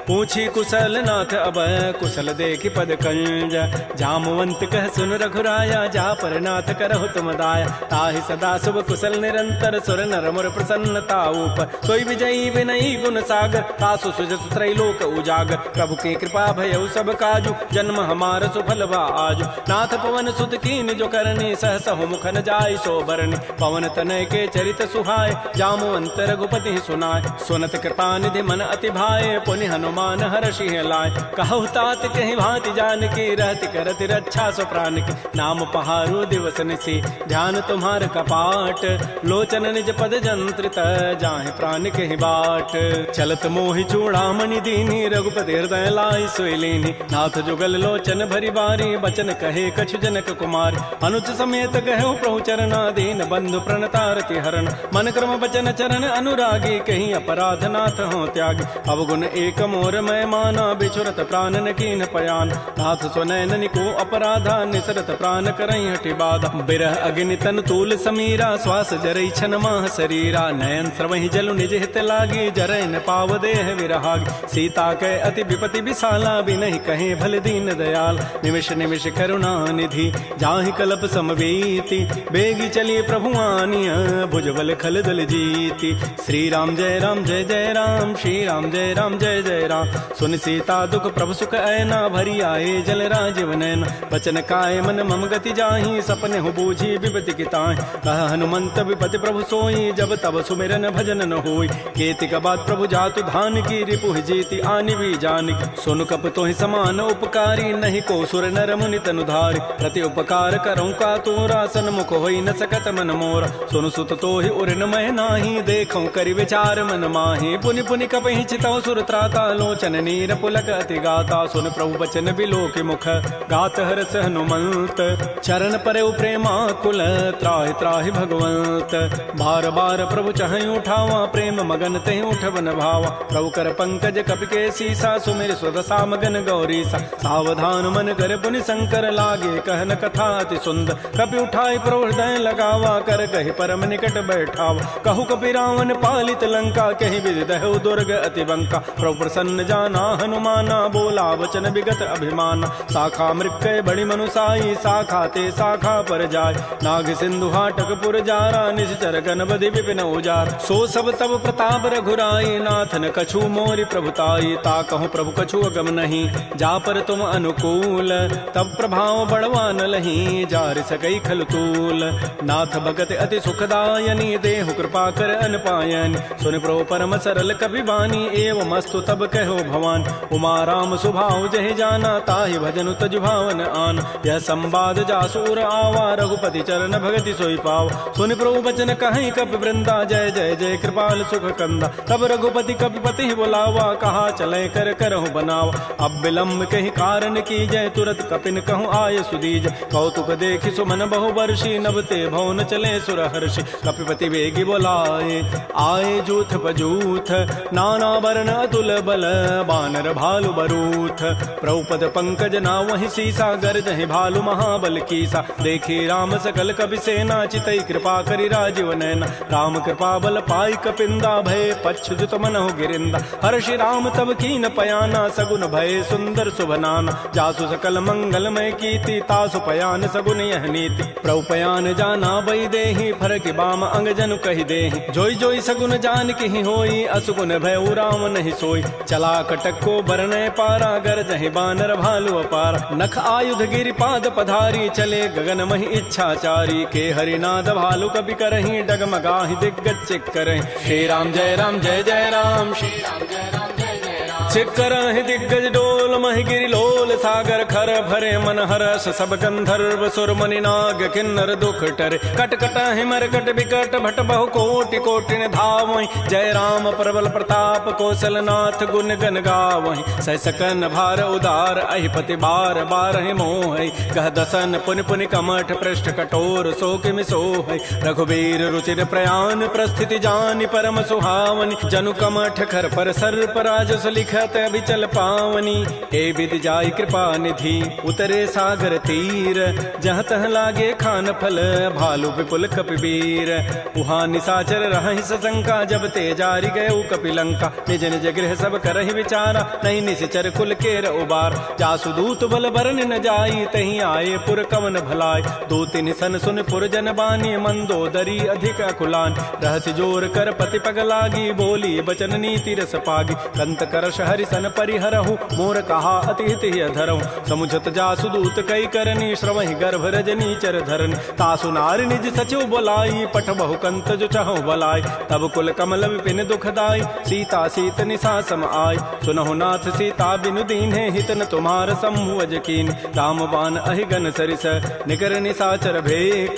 A: पूछी कुशल नाथ अब कुशल देखि पद कंज। जामवंत कह सुन रघुराया, जा पर नाथ करहु तुम दाया। ताहि सदा शुभ कुशल निरंतर, सुर नर मुर प्रसन्नता ऊपर। सोई विजयी विनयी गुण सागर, तासु सुजस त्रैलोक उजागर। प्रभु की कृपा भयउ सब काजु, जन्म हमार सुफल बा आजु। नाथ पवन सुत कीन जो करनी, सहसहु मुखन जाय सो बरनी। पवन तनय के चरित सुहाय, जामवंत रघुपति सुनाय। सुनत कृपा निधि मन अति भाए, पुनि हनुमान हर्षि लाय। कहु तात कहि भांति जानकी, रहति करति रक्षा सो प्राण की। नाम पहारो दिवस निसी, ध्यान तुम्हार कपाट। लोचन निज पद जंत्रित, जाहि प्राण कहि बाट। चलत मोहि चूड़ामणि दीनी, रघुपति हृदय लाई सोई लीनी। नाथ जुगल लोचन भरी बारी, बचन कहे कछु जनक कुमार। अनुज समेत कहु प्रभु चरना, दीन बंधु प्रणतारति हरण। मन क्रम बचन चरण अनुरागी, कहीं अपराध नाथ हो त्यागी। अवगुण एक मोर मैं माना, बिछुरत प्राण न कीन पयान। नाथ सुनैन को अपराधा, निसरत प्राण करई हटि बाधा। बिरह अग्नि तन तूल समीरा, श्वास जरई छन माह शरीरा। नयन स्रवहि जलु निज हित लागी, जरै न पाव देह विरहागी। सीता कै अति विपति विशाला, बिनहि कहे भल दीन दयाल। निमिष निमिष करुणा निधि, जाहि कलप समवीति। बेगी चलिए प्रभु आनिया, भुजबल खल दल जीति। श्री राम जय राम जय जय राम, श्री राम जय राम जय जय राम। सुन सीता दुख प्रभु सुख ऐना, भरी आए जल राजीव नैना। बचन काय मन मम गति जाहि, सपने हो बूझी विपति की ताहि। कह हनुमंत विपति प्रभु सोई, जब तब सुमिरन भजन न होई। केतिक बाद प्रभु जातु धान की, रिपुहि जीति आनि भी जानिक। सुन कप तोहि समान उपकारी, नहीं को सुर नर मुनि तनुधारि। प्रति उपकार करऊँ का तोरा, सन्मुख होई न सकत मन मोरा। सुन सुत तोहि उर न मैं नाही, देखऊँ करि विचार मन माहि। पुनि पुनि कपहि चितौ सुर त्राता, लोचन नीर पुलक अति गाता। सुन प्रभु बचन बिलोक मुख, गात हरस हनुमंत। चरण परउ प्रेमाकुल, त्राहि त्राहि भगवंत। बार बार प्रभु चहई उठावा, प्रेम मगन तेहि उठवन भावा। प्रभु कर पंकज कपि के सीसा, सुमिर स्वदसा मगन गौरीसा। सावधान मन कर पुनि शंकर, लागे कहन कथा अति सुंदर। कपि उठाई प्रभु हृदय लगावा, कर कहि परम निकट बैठावा। कहु कपि रावण पालित लंका, कहि विधि दहु दुर्ग अति बंका। प्रभु प्रसन्न जाना हनुमाना, बोला वचन विगत अभिमाना। शाखा मृक्कय बड़ी मनुसाई, शाखा ते शाखा पर जाय। नाग सिंधु हाटक पुर जारा, निश्चर गणपति विपिन उजार। सो सब तब प्रताप रघुराई, नाथन कछु मोरि प्रभुताई। ता कहूँ प्रभु कछु अगम नहीं, जा पर तुम अनुकूल। तब प्रभाव बढ़वा न लही, जार सकई खल तूल। नाथ भगत अति सुखदायनी, देहु कृपा कर अनपायन। सुन प्रभु परम सरल कवि वाणी, एवं अस्तु तब कहो भवान। उमा राम सुभाव जहि जाना, ताहि भजनु तजु भावन आन। यह संवाद जासूर आवा, रघुपति चरण भगति सोई पाव। सुन प्रभु बचन कहीं कपि वृंदा, जय जय जय कृपाल सुख कंदा। तब रघुपति कपिपति बुलावा, कहा चले कर करहु बनावा। अब विलम्ब कहीं कारण की जय, तुरत कपिन कहूँ आय सुदीज। कौतुक देखि सुमन बहु वर्षी, नभते भवन चले सुर हर्षि। कपिपति वेगी बोलाए, आए जूथ पजूथ। नाना वर्ण अतुल बल, बानर भालु बरूथ। प्रभुपद पंकज नावहि सीसा, गर्जहि भालु महाबल कीसा। देखी राम सकल कपि सेना, चितई कृपा करि राजीव नैना। राम कृपा बल पाई कपिंदा, भय पच्छुत मनहु गिरिंदा। हर्षि राम तब कीन पयाना, सगुन भय सुंदर शुभनाना। जासु सकल मंगलमय कीर्ति, तासु पयान सगुन यह नीति। प्रभु पयान जाना बई देहि, फरकि बाम अंग जनु कहि देहि। जोई जोई सगुन जान की होई, असुगुन भय राम नहीं सोई। चला कटक को बरनय पारा, गरजहि बानर भालु अपार। नख आयुध गिरि पाद पधारी, चले गगन महि इच्छाचारी। के हरिनाद भालु कपि करहि, डगमगाहि दिग्गज चिक करहि। श्री राम जय राम जय जय राम, श्री राम जय राम जय जय राम। चिक करहि दिग्गज डोल, महि गिरि लोल सागर। खर भरे मन हरस, सब गंधर्व सुर मुनि नाग किन्नर दुख टरे। कट कटहि मरकट बिकट, भट बहु कोटि कोटिन धावहि। जय राम प्रबल प्रताप, कौशलनाथ गुण गन गावहि। सहसकन भार उदार, अहिपति बार बारहि मोहि। कह दसन पुनि पुनि कमठ, पृष्ठ कठोर सो किमि सोहि। रघुबीर रुचिर प्रयाण, प्रस्थिति जानि परम सुहावनि। जनु कमठ खर पर सर्प, राजस लिख बात अभिचल पावनी, ए विधि जाई कृपा निधि उतरे सागर तीर। जहाँ तह लागे खान फल भालू विपुल कपिवीर, उहाँ निशाचर रहि सशंका, जब ते जारी गए कपिलंका। निज निज गृह सब करहि विचारा, नहीं निश्चर कुल केर उबार। जासु दूत बल बरन न जाई, तहीं आए पुर कवन भलाई। दो तीन सन सुन पुर जन बानी, मंदोदरी अधिक अकुलान। रहस्य जोर कर पति पग लागी, बोली बचन नीति रस पागी। कंत करश हरि सन परिहरहु, मोर कहा अति हित धरहु। समुझत जासु दूत कई करनी, श्रवहि गर्भ रजनी चर धरनी। तासु नारी निज सचिव बोलाई, पठ बहु कंत जो चाहु बलाई। तब कुल कमल विपिन दुखदाई, सीता सीत निशा सम आई। सुनहु नाथ सीता बिनु दीन्हे, हित न तुम्हार समूह अजकीन। राम बाण अहिगन सरिस, निकर निशाचर भेक।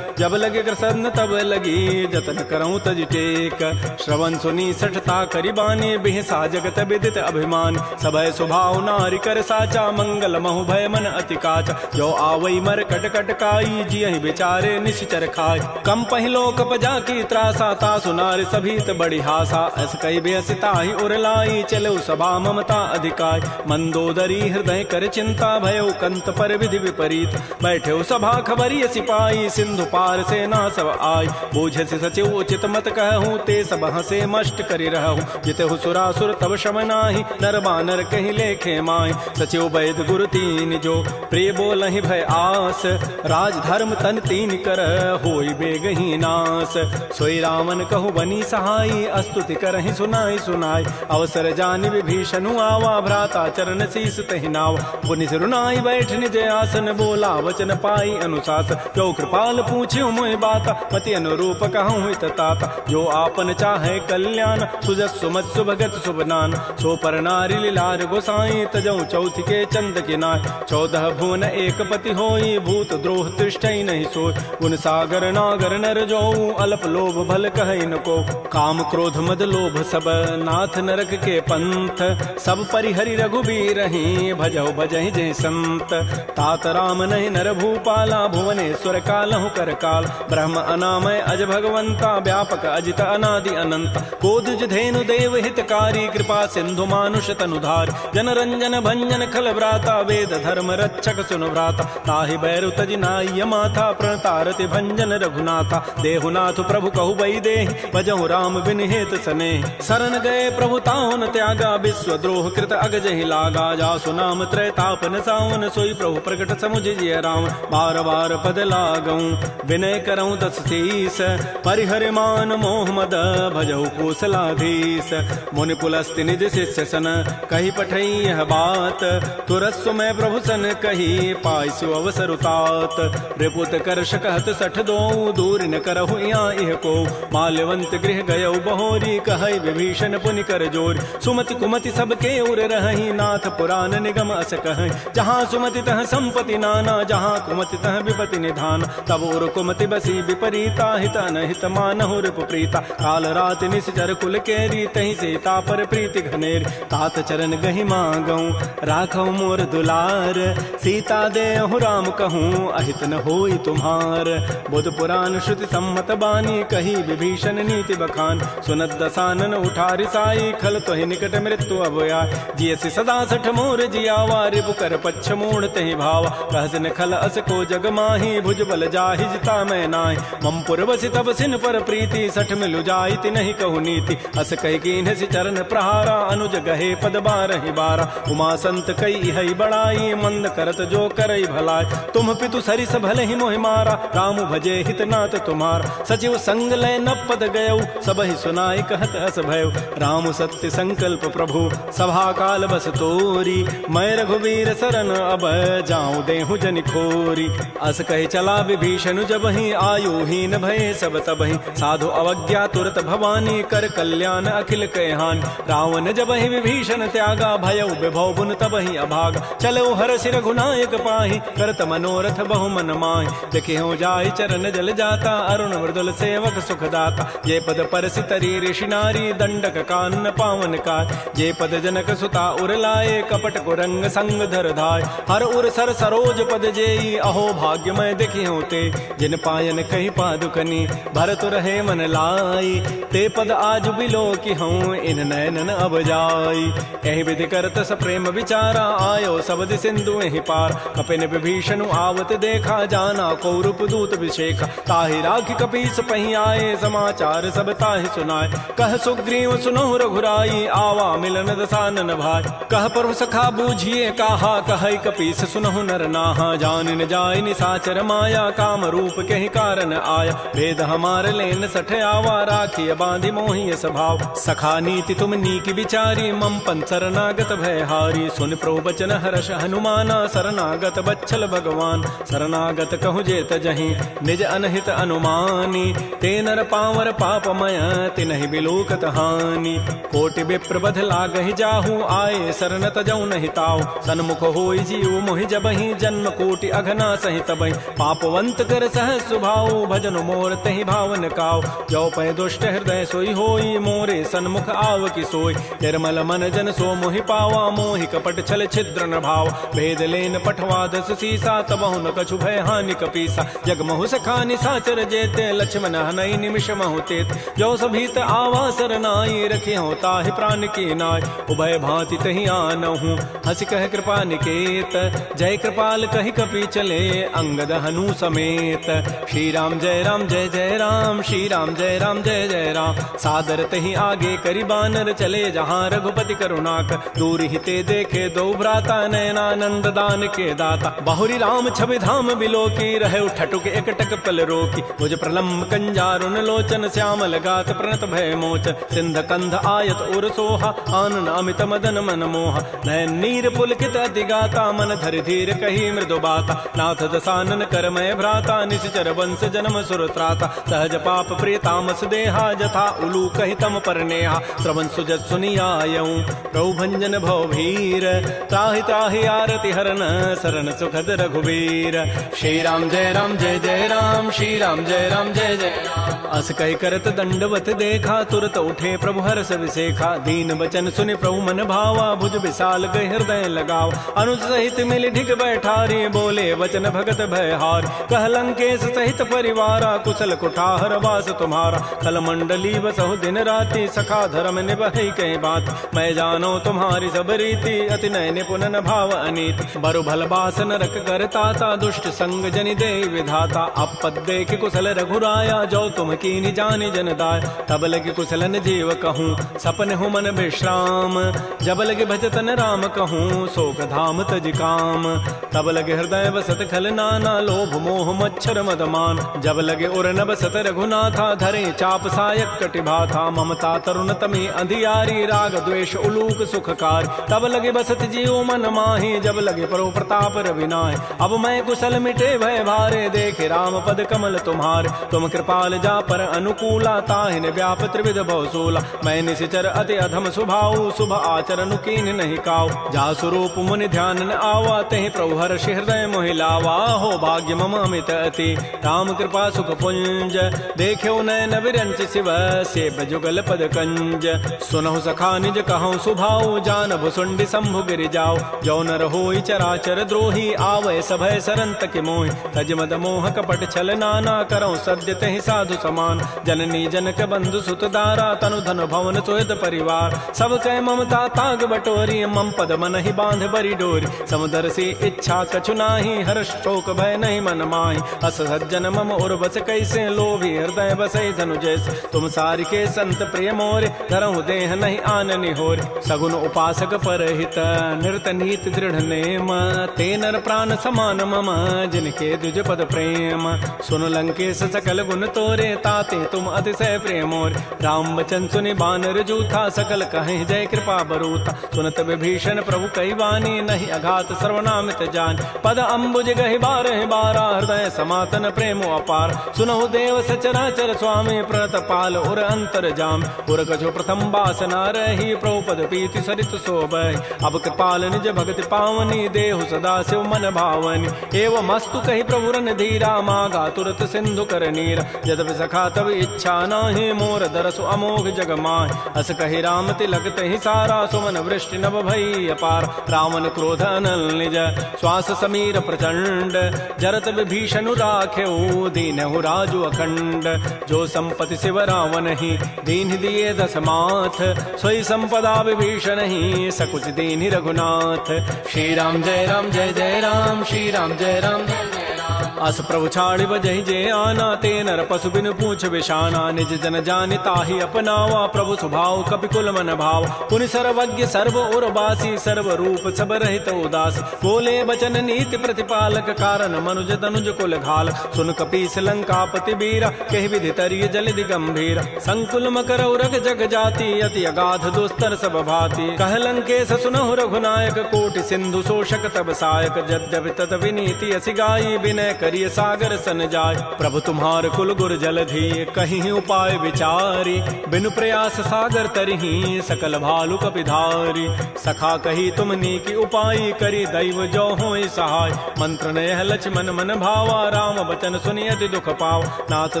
A: जब लगे कृष्ण तब लगी, जतन करऊं तज टेक। श्रवण सुनी सठता करिबानी, बिहसा जगत विदित अभिमान। सभय स्वभाव नारी कर साचा, मंगल महु भय मन अति काचा। जो आवई मर कट कट काई, जियहि बिचारे निश्चर खाय। कम पहिलो कपजा की त्रासा, तासु नारी सभीत बड़ी हासा। अस कई बेसिता ही उरलाई, चलो सभा ममता अधिकाय। मंदोदरी हृदय कर चिंता, भयो कंत पर विधि विपरीत। बैठे सभा खबरी सिपाही, सिंधु पार से ना सब आय। बूझ से सचिव उचित मत कहूँ, ते सब हसे मष्ट करि रहूँ। जितहु सुरासुर तब शम नाही, नर बानर कहीं लेखे माय। सचिव वैद गुरु तीन जो, प्रिय बोलहि भय आस। राज धर्म तन तीन कर, होई बेगहि नास। सोई रावण कहु बनी सहाई, स्तुति करहि सुनाई सुनाई। अवसर जानि विभीषणु आवा, भ्राता चरण शीस तहि नावा। पुनि सिरुनाई बैठ निज आसन, बोला वचन पाई अनुशासन। जो कृपाल पूछ्यो मोहि बाता, पति अनुरूप कहूँ हित ताता। जो आपन चाहे कल्याण, सुजस सुमत सुभगत शुभनान। सो पर नारी लीलार गोसाई, तजऊ चौथ के चंद के नाय। 14 भुवन एक पति होई, भूत द्रोह तृष्टि नहीं सोई। गुण सागर नागर नर जोऊ, अल्प लोभ भल कहै न को। काम क्रोध मद लोभ सब, नाथ नरक के पंथ। सब परिहरि रघुबीर ही, भजौ भजहि जय संत। तात राम नहीं नर भूपाला, भुवनेश्वर कालहु कर काल। ब्रह्म अनामय अज भगवंता, व्यापक अजित अनादि अनंत। कोदुज धेनु देव हितकारी, कृपा सिंधु मानुष तनुधार। जन रंजन भंजन खल व्राता, वेद धर्म रक्षक सुन भ्राता। ताहि बैरु तजि नाय माथा, प्रणतारति भंजन रघुनाथा। देहुनाथ प्रभु कहु बई देहि, भजहु राम बिन हेत सने। शरण गए प्रभु ताहुन त्यागा, विश्व द्रोह कृत अगजहि लागा। जासु नाम त्रैतापन सावन, सोई प्रभु प्रकट समुझिय राम। बार बार पद लागऊं, विनय करऊं दस शीस। परिहर मान मोह मद, भजहु कौशलाधीश। मुनि पुलस्ति निज शिष्य सन, कही पठई यह बात। तुरस्व में प्रभु सन कही, पाइसु अवसर उतात। रिपुत करश कहत सठ दोऊ, दूर न करहु यहाँ इह को। माल्यवंत गृह गयौ बहोरी, कहै विभीषण पुनि कर जोर। सुमति कुमति सबके उर रहहि, नाथ पुराण निगम अस कहै। जहाँ सुमति तह संपत्ति नाना, जहाँ कुमति तह विपति निधान। तब उर कुमति बसी विपरीता, हित अनहित मानहु रिपु प्रीता। काल रात निश्चर कुल केरी, तहि सीता पर प्रीति घनेर। तात चरण गहि मांगऊं, राखऊ मोर दुलार। सीता देहु राम कहूँ, अहित न होई तुम्हार। बुध पुराण श्रुति सम्मत बानी, कही विभीषण नीति बखान। सुनत दसानन उठारि साई, खल तोहि निकट मृत्यु अब आय। जियसि सदा सठ मोर जियावा, रिपु कर पच्छ मूढ़ तहि भावा। कहसिन खल अस को जग माही, भुज बल जाहि जिता मैं नाहि। मम पुर बसि तब सिन पर प्रीति, सठ मिलु जाइति नहीं कहु नीति। अस कहि कीन्हसि चरण प्रहारा, अनुज गहे पद बारहि बारा। उमा संत कई हई बड़ाई, मंद करत जो करई भलाई। तुम पितु सरिस भले ही मोहि मारा, राम भजे हित नाथ तुम्हार। सचिव संग लय न पद गयौ, सबहि सुनाई कहत अस भयउ। राम सत्य संकल्प प्रभु, सभा काल बस तोरी। मैं रघुवीर शरण अब, जाऊं देहु जनि खोरी। अस कहि चला विभीषण जबहि, आयुहीन भये सब तबहि। साधु अवज्ञा तुरत भवानी, कर कल्याण अखिल कहान। रावण जबहि विभीषण त्यागा, भयउ विभव बुन तबहि अभागा। चलो हरषि रघुनायक पाहि, करत मनोरथ बहु मन माहि। देखियो जाहि चरण जल जाता, अरुण मृदुल सेवक सुखदाता। जे पद परसि तरी ऋषि नारी, दंडक कानन पावन काय। जे पद जनक सुता उर लाए, कपट कुरंग संग धर धाय। हर उर सर सरोज पद जेई, अहो भाग्य मैं देखियो ते। जिन पायन कही पादुकनी, भरत रहे मन लाई। ते पद आज बिलो की हूँ, इन नैनन अब जाई। आई। एहि विधि करत स प्रेम विचारा, आयो सबद सिंधु एहि पार। कपिन विभीषण आवत देखा, जाना को रूप दूत विशेखा। ताहि राखी कपीस पही आए, समाचार सब ताहि सुनाए। कह सुग्रीव सुनहु रघुराई, आवा मिलन दसानन भाई। कह प्रभु सखा बूझिए कहा, कह कपीस सुनहु नर नाहा। जान न जाय निसाचर माया, काम रूप के ही कारण आया। भेद हमार लेन सठ आवा, राखिय बांधि मोहि स्वभाव। सखा नीति तुम नीक विचारी, मम पन शरणागत भयहारी। सुन प्रभु बचन हर्ष हनुमाना, शरणागत बच्छल भगवान। शरणागत कहु जेत जहीं, निज अनहित अनुमानी। ते नर पावर पापमय, तिनहि बिलोकत हानि। कोटि विप्र बध लागहि जाहु, आए शरण तजौ नहि ताऊ। सन्मुख होई जीव मोहि जबहि, जन्म कोटि अघना सहि तबहि। पापवंत कर सहज सुभाऊ, भजन मोर तहि भावन काऊ। जो पै दुष्ट हृदय सोई होई, मोरे सन्मुख आव की सोई। निर्मल मन जन सो मोहि पावा, मोहि कपट छल छिद्र न भाव। भेद लेन पठवा दस सीसा, तबहु न कछु भय हानि कपीसा। जग महु सखा निसाचर जेते, लक्ष्मण हनई निमिष महु तेत। जो सभीत आवा सरनाई, रखी हो ताहि प्राण की नाय। उभय भांति तहि आनहु, हंस कह कृपा निकेत। जय कृपाल कहि कपि चले, अंगद हनु समेत। श्री राम जय राम जय जय राम, श्री राम जय राम जय जय राम। सादर तहि आगे करि बानर, चले जहाँ रघुपति करुणाकर। दूर हिते देखे दो भ्राता, नयनानंद दान के दाता। बहुरी राम छवि धाम बिलोकी, रहे ठटुक एकटक पल रोकी। भुज प्रलम्ब कंजारुन लोचन, श्यामल गात प्रणत भय मोचन। सिंध कंध आयत उर सोहा, आनन अमित मदन मन मोहा। नयन नीर पुलकित अति गाता, मन धरि धीर कही मृदु बाता। नाथ दसानन करमय भ्राता, निश्चर वंश जन्म सुर त्राता। सहज पाप प्रिय तामस देहा, जथा उलू कहि तम पर नेहा। श्रवण सुजत सुनियायऊं, प्रभु भंजन भव भीर। त्राहि त्राहि आरति हरन, शरण सुखद रघुवीर। श्री राम जय राम जय जय राम, श्री राम जय राम जय जय राम। अस कहि करत दंडवत देखा, तुरत उठे प्रभु हर्ष विसेखा। दीन बचन सुनि प्रभु मन भावा, भुज विशाल गहि हृदय लगाव। अनुज सहित मिल ढिग बैठारी, बोले वचन भगत भयहार। कह लंकेश सहित परिवारा, कुशल कुठार वास तुम्हारा। कल मंडली बसहु दिन राति, सखा धर्म निभहि कहीं बात। मैं जानो तुम्हारी सब रीति, अति नय निपुण न भाव अनीति। बरु भल बास नरक करताता, दुष्ट संग जनि दे विधाता। अपद देख कुशल रघुराया, जो तुम कीनि जानि जन दाय। तब लगे कुशलन जीव कहूँ, सपन हो मन विश्राम। जब लगे भजतन राम कहूँ, शोक धाम तज काम। तब लगे हृदय बसत खल नाना, लोभ मोह मच्छर मदमान। जब लगे उर न बसत रघुनाथा, धरे चाप सायक कटिभाथा। ममता तरुण तमी अंधियारी, राग द्वेष उलूक सुखकारी। तब लगे बसत जीव मन माही, जब लगे परो प्रताप रविनाय। अब मैं कुशल मिटे भय भारे, देखे राम पद कमल तुम्हारे। तुम कृपाल जा पर अनुकूला, ताहिन व्याप त्रिविध भव सूला। मैं निशिचर अति अधम स्वभाव, शुभ आचरण कीन नहीं काऊ। जा स्वरूप मुनि ध्यान न आवा, तहि प्रभु हर्ष हृदय मोहि लावा। हो भाग्य मम अमित अति, राम कृपा सुख पुंज। देख्यो नयन विरंच शिव, सेव जुगल पद कंज। सुनहु सखा निज कहूँ सुभाऊ, जान भुसुंडि शंभु गिरि जाऊ। जो नर होई चराचर द्रोही, आवै सभय सरन तकि मोहि। तज मद मोह कपट छल नाना, करऊँ सद्य तहि साधु समान। जननी जनक बंधु सुत दारा, तनु धन भवन सुहृद परिवार। सब कह ममता ताग बटोरी, मम पद मन ही बांध बरी डोरी। समुदर से इच्छा कछु नाही, हर्ष शोक भय नहीं मन माही। अस सज्जन मम उर बस कैसे, लोभी हृदय बसै धनु जैसे। तुम सारि के संत प्रिय मोरे, धरहु देह नहीं आननि होरे। सगुन उपासक परहित, निरत नीति दृढ़ नेम। ते नर प्राण समान मम, जिनके द्विज पद प्रेम। सुन लंकेश सकल गुण तोरे, ताते तुम अतिशय प्रिय मोरे। राम वचन सुनि बानर जूथा, सकल कहीं जय कृपा बरूथा। सुनत विभीषण प्रभु कई वाणी, नहीं अघात सर्वनामित जान। पद अम्बुज गहि बारहि बारा, हृदय समातन प्रेम अपार। सुनहु देव सचराचर स्वामी, प्रणत पाल उर अंतर जाम। उर कछो प्रथम बासना रही, प्रभु पद पीति सरित शोभहि। अब कृपाल निज भगति पावनी, देहु सदा शिव मन भावनी। एवं मस्तु कहि प्रभु रन धीरा, मागा तुरत सिंधु कर नीरा। यद्यपि सखा तब इच्छा नाही, मोर दरसु अमोघ जग माहि। अस कहि राम तिलक तहि सारा, सुमन वृष्टि नभ भई अपार। रावण क्रोध अनल निज, श्वास समीर प्रचंड। जरत विभीषणु राख्यऊ, दीनहु राजु अखंड। जो संपत्ति शिव रावण ही, दीन दिए दस माथ। सोई संपत्ति संपदा विभीषण ही सकुच दीन रघुनाथ।
B: श्री राम जय राम जय जय राम, श्री राम जय राम जय जय राम।
A: अस प्रभु छाड़ बजहि जे आना, ते नर पशु बिनु पूछ विशाना। निज जन जानि ताहि अपनावा, प्रभु स्वभाव कपिकुल मन भाव। पुनि सर्वज्ञ सर्व उर्वासी, सर्व रूप सब रहित उदासी। बोले बचन नीति प्रतिपालक, कारण मनुज तनुज कुल घाल। सुन कपीस लंकापति बीरा, कहि विधि तरिय जलधि गंभीर। संकुल मकर उरग जग जाति, अति अगाध दुस्तर सब भाति। कह लंकेश सुनहु रघुनायक, कोटि सिंधु शोषक तब सायक। यद्यपि तत विनीति असि गाई, विनय करिय सागर सन जाय। प्रभु तुम्हार कुल गुर जलधि, कहीं उपाय विचारी। बिनु प्रयास सागर तरही, सकल भालु कपिधारी। सखा कही तुम नीकी उपाय, करी दैव जो होय सहाय। मंत्र नयह लक्ष्मण मन भावा, राम बचन सुनियति दुख पाव। नाथ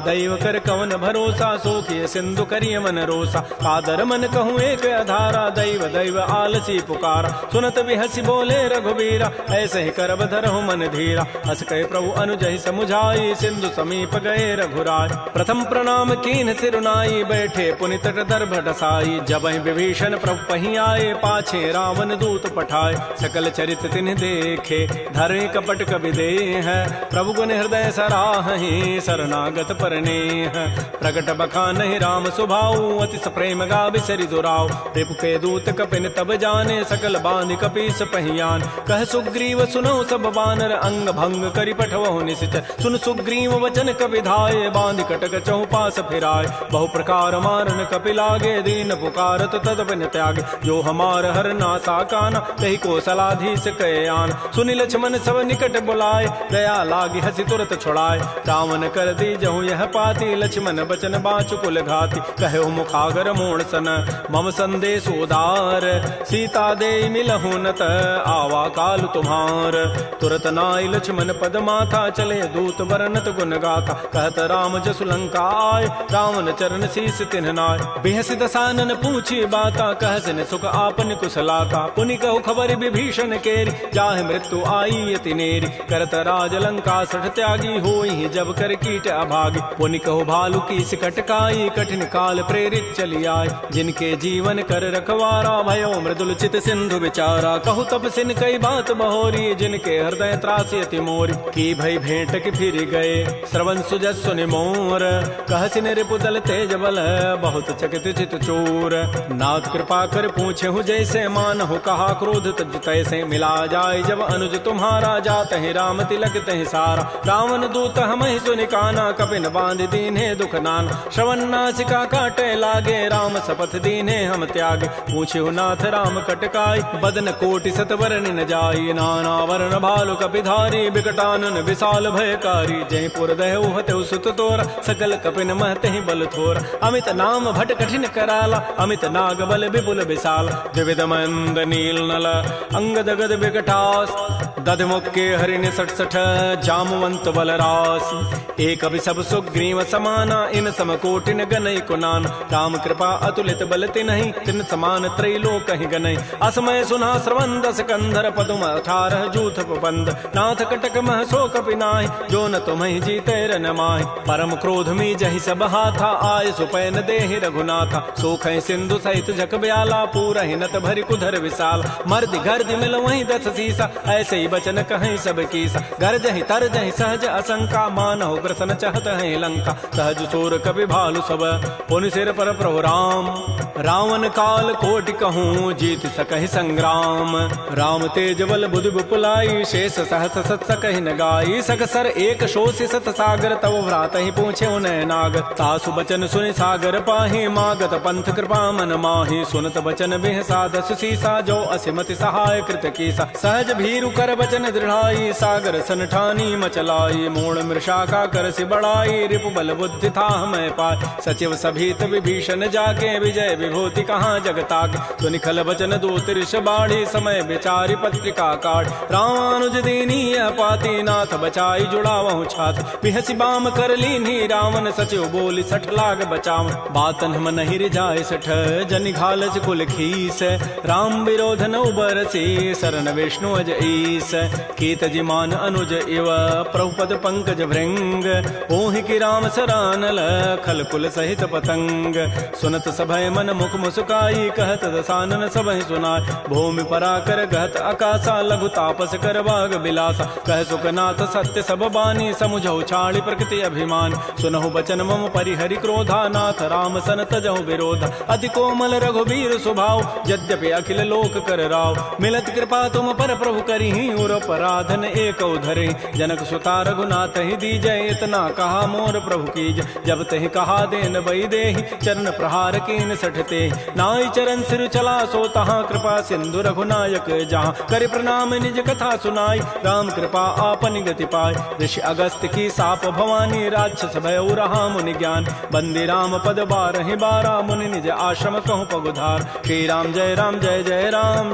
A: दैव कर कवन भरोसा, सोखिय सिंधु करिय मन रोसा। कादर मन कहूँ एक अधारा, दैव दैव आलसी पुकारा। सुनत बिहसी बोले रघुबीरा, ऐसे ही करब धरहु मन धीरा। हस कहे प्रभु अनुजहि समुझाई, सिंधु समीप गए रघुराय। प्रथम प्रणाम कीन सिरुनाई, बैठे पुनि तट दर्भ डसाई। जबहि विभीषण प्रभु पहीं आए, पाछे रावण दूत पठाए। सकल चरित तिन्ह देखे, धरे कपट कवि देह। प्रभु गुण हृदय सराहि, शरणागत परनेह। प्रगट बखानहि राम सुभाऊ, अति प्रेम गावि सरि दुराऊ। रिपु के दूत कपिन तब जाने, सकल बांधि कपीस पहियान। कह सुग्रीव सुनौ सब बानर, अंग भंग करि पठवहु निश्चर। सुन सुग्रीव वचन कपि धाये, बांधि कटक चहु पास फिराय। बहु प्रकार मारन कपि लागे, दीन पुकारत तदपिन त्यागे। जो हमार हर नासा काना, तहि को सलाधीस कहे आन। सुनि लक्ष्मण सब निकट बुलाए, दया लागी हसी तुरत छुड़ाए। रावण कर दी जहु यह पाती, लक्ष्मण बचन बाचु कुल घाती। कहो मुखागर मोण सन, मम संदेश उदार। सीता दे मिलहु नत, आवा काल तुम्हार। तुरत नाई लक्ष्मण पद माथा, चले दूत बरनत गुण गाथा। कहत राम जसु लंका आय, रावण चरण शीस तिन्ह नाय। बेहसी दसानन पूछी बाता, कहसिन सुख आपन कुशलाता। पुनि कहु खबर विभीषण केरी, जाहि मृत्यु आई अति नेरी। करत राज लंका सठ त्यागी, होई जब कर कीट अभागी। पुनि कहु भालु की सिकट काई, कठिन काल प्रेरित चली आय। जिनके जीवन कर रखवारा, भयो मृदुल चित सिंधु विचारा। कहु तब सिन कई बात बहोरी, जिनके हृदय त्रासी अति मोरी। की भई भेंट की फिर गए, श्रवण सुजस सुनि मोर। कहसिन रिपुदल तेज बल, बहुत चकित चित चोर। नाथ कृपा कर पूछे हूँ जैसे, मानहु कहा क्रोध तज तैसे। मिला जाय जब अनुज तुम्हारा, जात है राम तिलक तहि सारा। रावण दूत हमहि सुनि काना, कपिन बांध दीन्हे दुख नाना। श्रवण नासिका काटे लागे, राम शपथ दीन्हे हम त्यागे। पूछे नाथ राम कटकाई, बदन कोटि सत वरनि न जाई। नाना वर्ण भालु कपिधारी, विकटानन विशाल भयकारी। जयपुर दहु हतु सुत तोरा, सकल कपिन महते बल थोरा। अमित नाम भट कठिन कराला, अमित नाग बल विपुल विशाल। विविध मंद नील नल, अंगद गद विकटास। दध मुक्के हरिण सठ सठ, जामवंत बलरास। एक अभि सब सुग्रीव समाना, इन सम कोटिन गनई कुनान। राम कृपा अतुलित बल तिन्हि, तिन समान त्रैलोक कहि गनई। असमय सुना श्रवण दस कंधर, पदुम 18 जूथ बंद। नाथ कटक मह सो कपि नाहि, जो न तुम्हि जीते रन माहि। परम क्रोध मी जहि सब हाथा, आय सुपैन देहि रघुनाथा। सोखै सिंधु सहित जग ब्याला, पूरहि नत भरि कुधर विशाल। मर्दि गर्दि मिल वहीं 10 सीसा, ऐसे ही बचन कहीं सब कीसा। गरजहि तरजहि सहज असंका, मानहु ग्रसन चहत है लंका। सहज सोर कपि भालु सब, पुनि सिर पर प्रभु राम। रावण काल कोटि कहूँ, जीत सकहि संग्राम। राम तेज बल बुद्धि विपुलाई, शेष सहस सत सकहि न गाई। सकसर एक शोषि सत सागर, तव भ्रात ही पूछे उन्हें नाग। तासु बचन सुनि सागर पाहि, मागत पंथ कृपा मन माहि। सुनत बचन बिह साधस सीसा, जो असिमति सहाय कृत कीसा। सहज भीरु कर बचन दृढ़ाई, सागर सन ठानी मचलाई। मूढ़ मृषा का कर सि बढ़ाई, रिपु बल बुद्धि था मैं पाय। सचिव सभीत विभीषण जाके, विजय विभूति कहाँ जगताके। सुनि खल बचन दूत ऋष बाढ़ी, समय विचारि पत्रिका काढ़। रामानुज दीनी यह पाती, नाथ बचाई जुड़ावहु छाती। बिहसी बाम कर लीन्ही रावण, सचिव बोली 60 लाग बचाव। बातन हम नहीं रिजाय 60, जनि घालस कुल खीस। राम विरोध न उबरसी, शरण विष्णु अज ईस। ईस कीत जिमान अनुज इव प्रभुपद पंकज भृंग ओहि की राम सरानल खल कुल सहित पतंग सुनत सभय मन मुख मुस्काई कहत दसानन सबहि सुनाय भूमि पराकर गहत आकाशा लघु तापस कर बाग बिलासा कह सुखनाथ सत्य सब बानी समुझौ छाड़ी प्रकृति अभिमान सुनहु बचन मम परिहरि क्रोधा नाथ राम सन तजहु विरोध अति कोमल रघुबीर स्वभाव यद्यपि अखिल लोक कर राव मिलत कृपा तुम पर प्रभु करिहि उर पराधन एक धरे जनक सुता रघुनाथ ही दीजय इतना कहा मोर प्रभु कीज जब तहि कहा देन बई देहि चरण प्रहार कीन सठते नाई चरण सिर चला सो तहाँ कृपा सिंधु रघुनायक जहाँ कर प्रणाम निज कथा सुनाई राम कृपा आपन गति पाय ऋषि अगस्त की साप भवानी राक्षस भय रहा मुनि ज्ञान बंदी राम पद बारहि बारा मुनि निज आश्रम कहूँ पगुधार श्री राम जय राम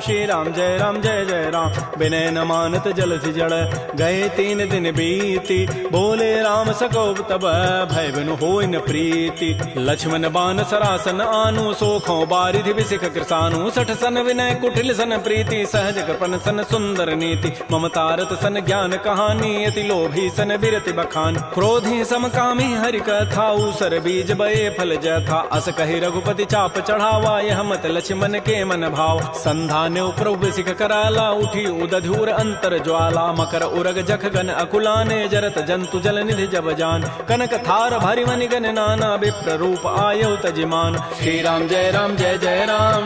A: श्री राम जय जय राम विनय न मानत जलधि जड़ गए 3 दिन बीती बोले राम सकोब तब भय बिनु होय न प्रीति लक्ष्मण बान सरासन आनु सोखों बारिधि विसिख कृसानु सठ सन विनय कुटिल सन प्रीति सहज कृपन सन सुंदर नीति ममतारत सन ज्ञान कहानी अति लोभी सन बिरति बखान क्रोधी समकामी हरि कथा उसर बीज बये फल जथा अस कहि रघुपति चाप चढ़ावा यह मत लक्ष्मण के मन भाव संधान्य प्रभु सिख कराला उठी उदधूर अंतर ज्वाला मकर उरग जख गन अकुलाने जरत जंतु जल निधि जब जान कनक थार भरि मनि गन नाना विप्र रूप आयो तजिमान
B: श्री राम जय राम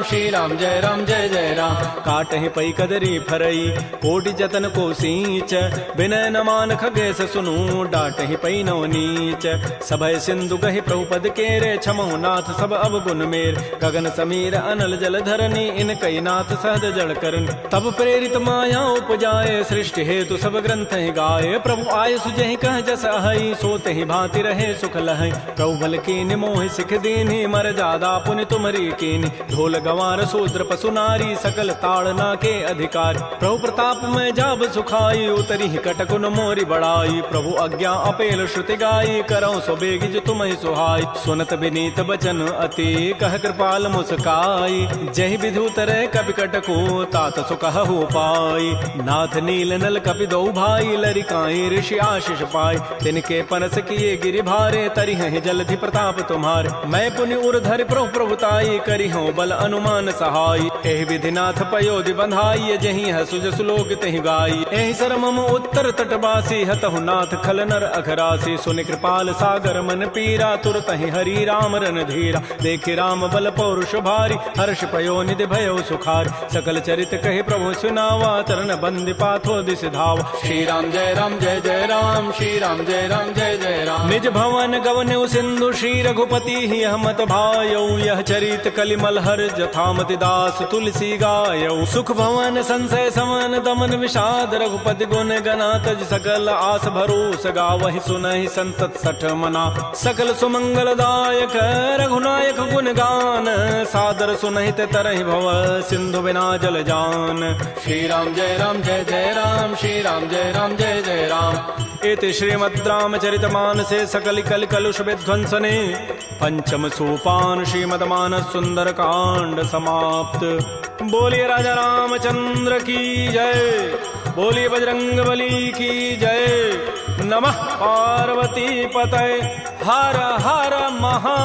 B: श्री राम जय जय राम
A: काटहि पई कदरी फरई कोटि जतन को सींच विनय न मान खगेश सुनु डाटहि पई नव नीच सभय सिंधु गहि प्रभुपद केरे छमहु नाथ सब अवगुण मेर गगन समीर अनल जल धरनी इन कई नाथ सहज जड़ करन तब प्रेरित माया उपजाए सृष्टि हेतु सब ग्रंथ ही गाये प्रभु आय सुजहि कह जस अहै सोते ही भांति रहे सुख लहै प्रभु बल कीनि मोहि सिख दीन्हि मर जादा पुनि तुमरी कीनि ढोल गंवार शूद्र पशु नारी सकल ताड़ना के अधिकार प्रभु प्रताप में जाब सुखाई उतरी कटकुन मोरी बड़ाई प्रभु आज्ञा अपेल श्रुति गाई करौ सो बेगिज तुम्हि सुहाई सुनत विनीत बचन अति कह कृपाल मुस्काई जहि विधु तरह कपि कटको तात सुकहु पाई नाथ नील नल कपि दो भाई लरिकाई ऋषि आशीष पाई तिनके परस किए गिरि भारे तरिहि जलधि प्रताप तुम्हारे मैं पुनि उर्धरि प्रभुताई करिहु बल अनुमान सहाय एहि विधिनाथ पयोधि बंधाई जहि हसुज सुलोक तहि गाई एहि सर मम उत्तर तटवासी हतहु नाथ खल नर अघरासी सुनि कृपाल सागर मन पीरा तुरत ही हरि राम रन धीरा देखि राम बल पौरुष भारी हर्ष पयो निधि भयो सुखार सकल चरित कहि प्रभु सुनावा तरन बंदी पाथो दिस धाव
B: श्री राम जय राम श्री राम जय जय राम
A: निज भवन गवन्यु सिंधु श्री रघुपति ही हमत भायौ यह चरित कलिमल हर जथामति दास तुलसी गायौ सुख भवन संशय समन दमन विषाद रघुपति गुण गना तज सकल आस भरोस गावहि सुनहि संतत सठ मना सकल सुमंगल दायक रघुनायक गुण गान सादर सुनहित तरहि भव सिंधु बिना जल जान
B: श्री राम जय राम श्री राम जय जय राम
A: इति श्रीमद् रामचरितमानसे सकल कल कलुष विध्वंसने पंचम सोपान श्रीमद् मानस सुंदर कांड समाप्त। बोलिए राजा रामचंद्र की जय, बोलिए बजरंग बली की जय। नमः पार्वती पतये हर हर महा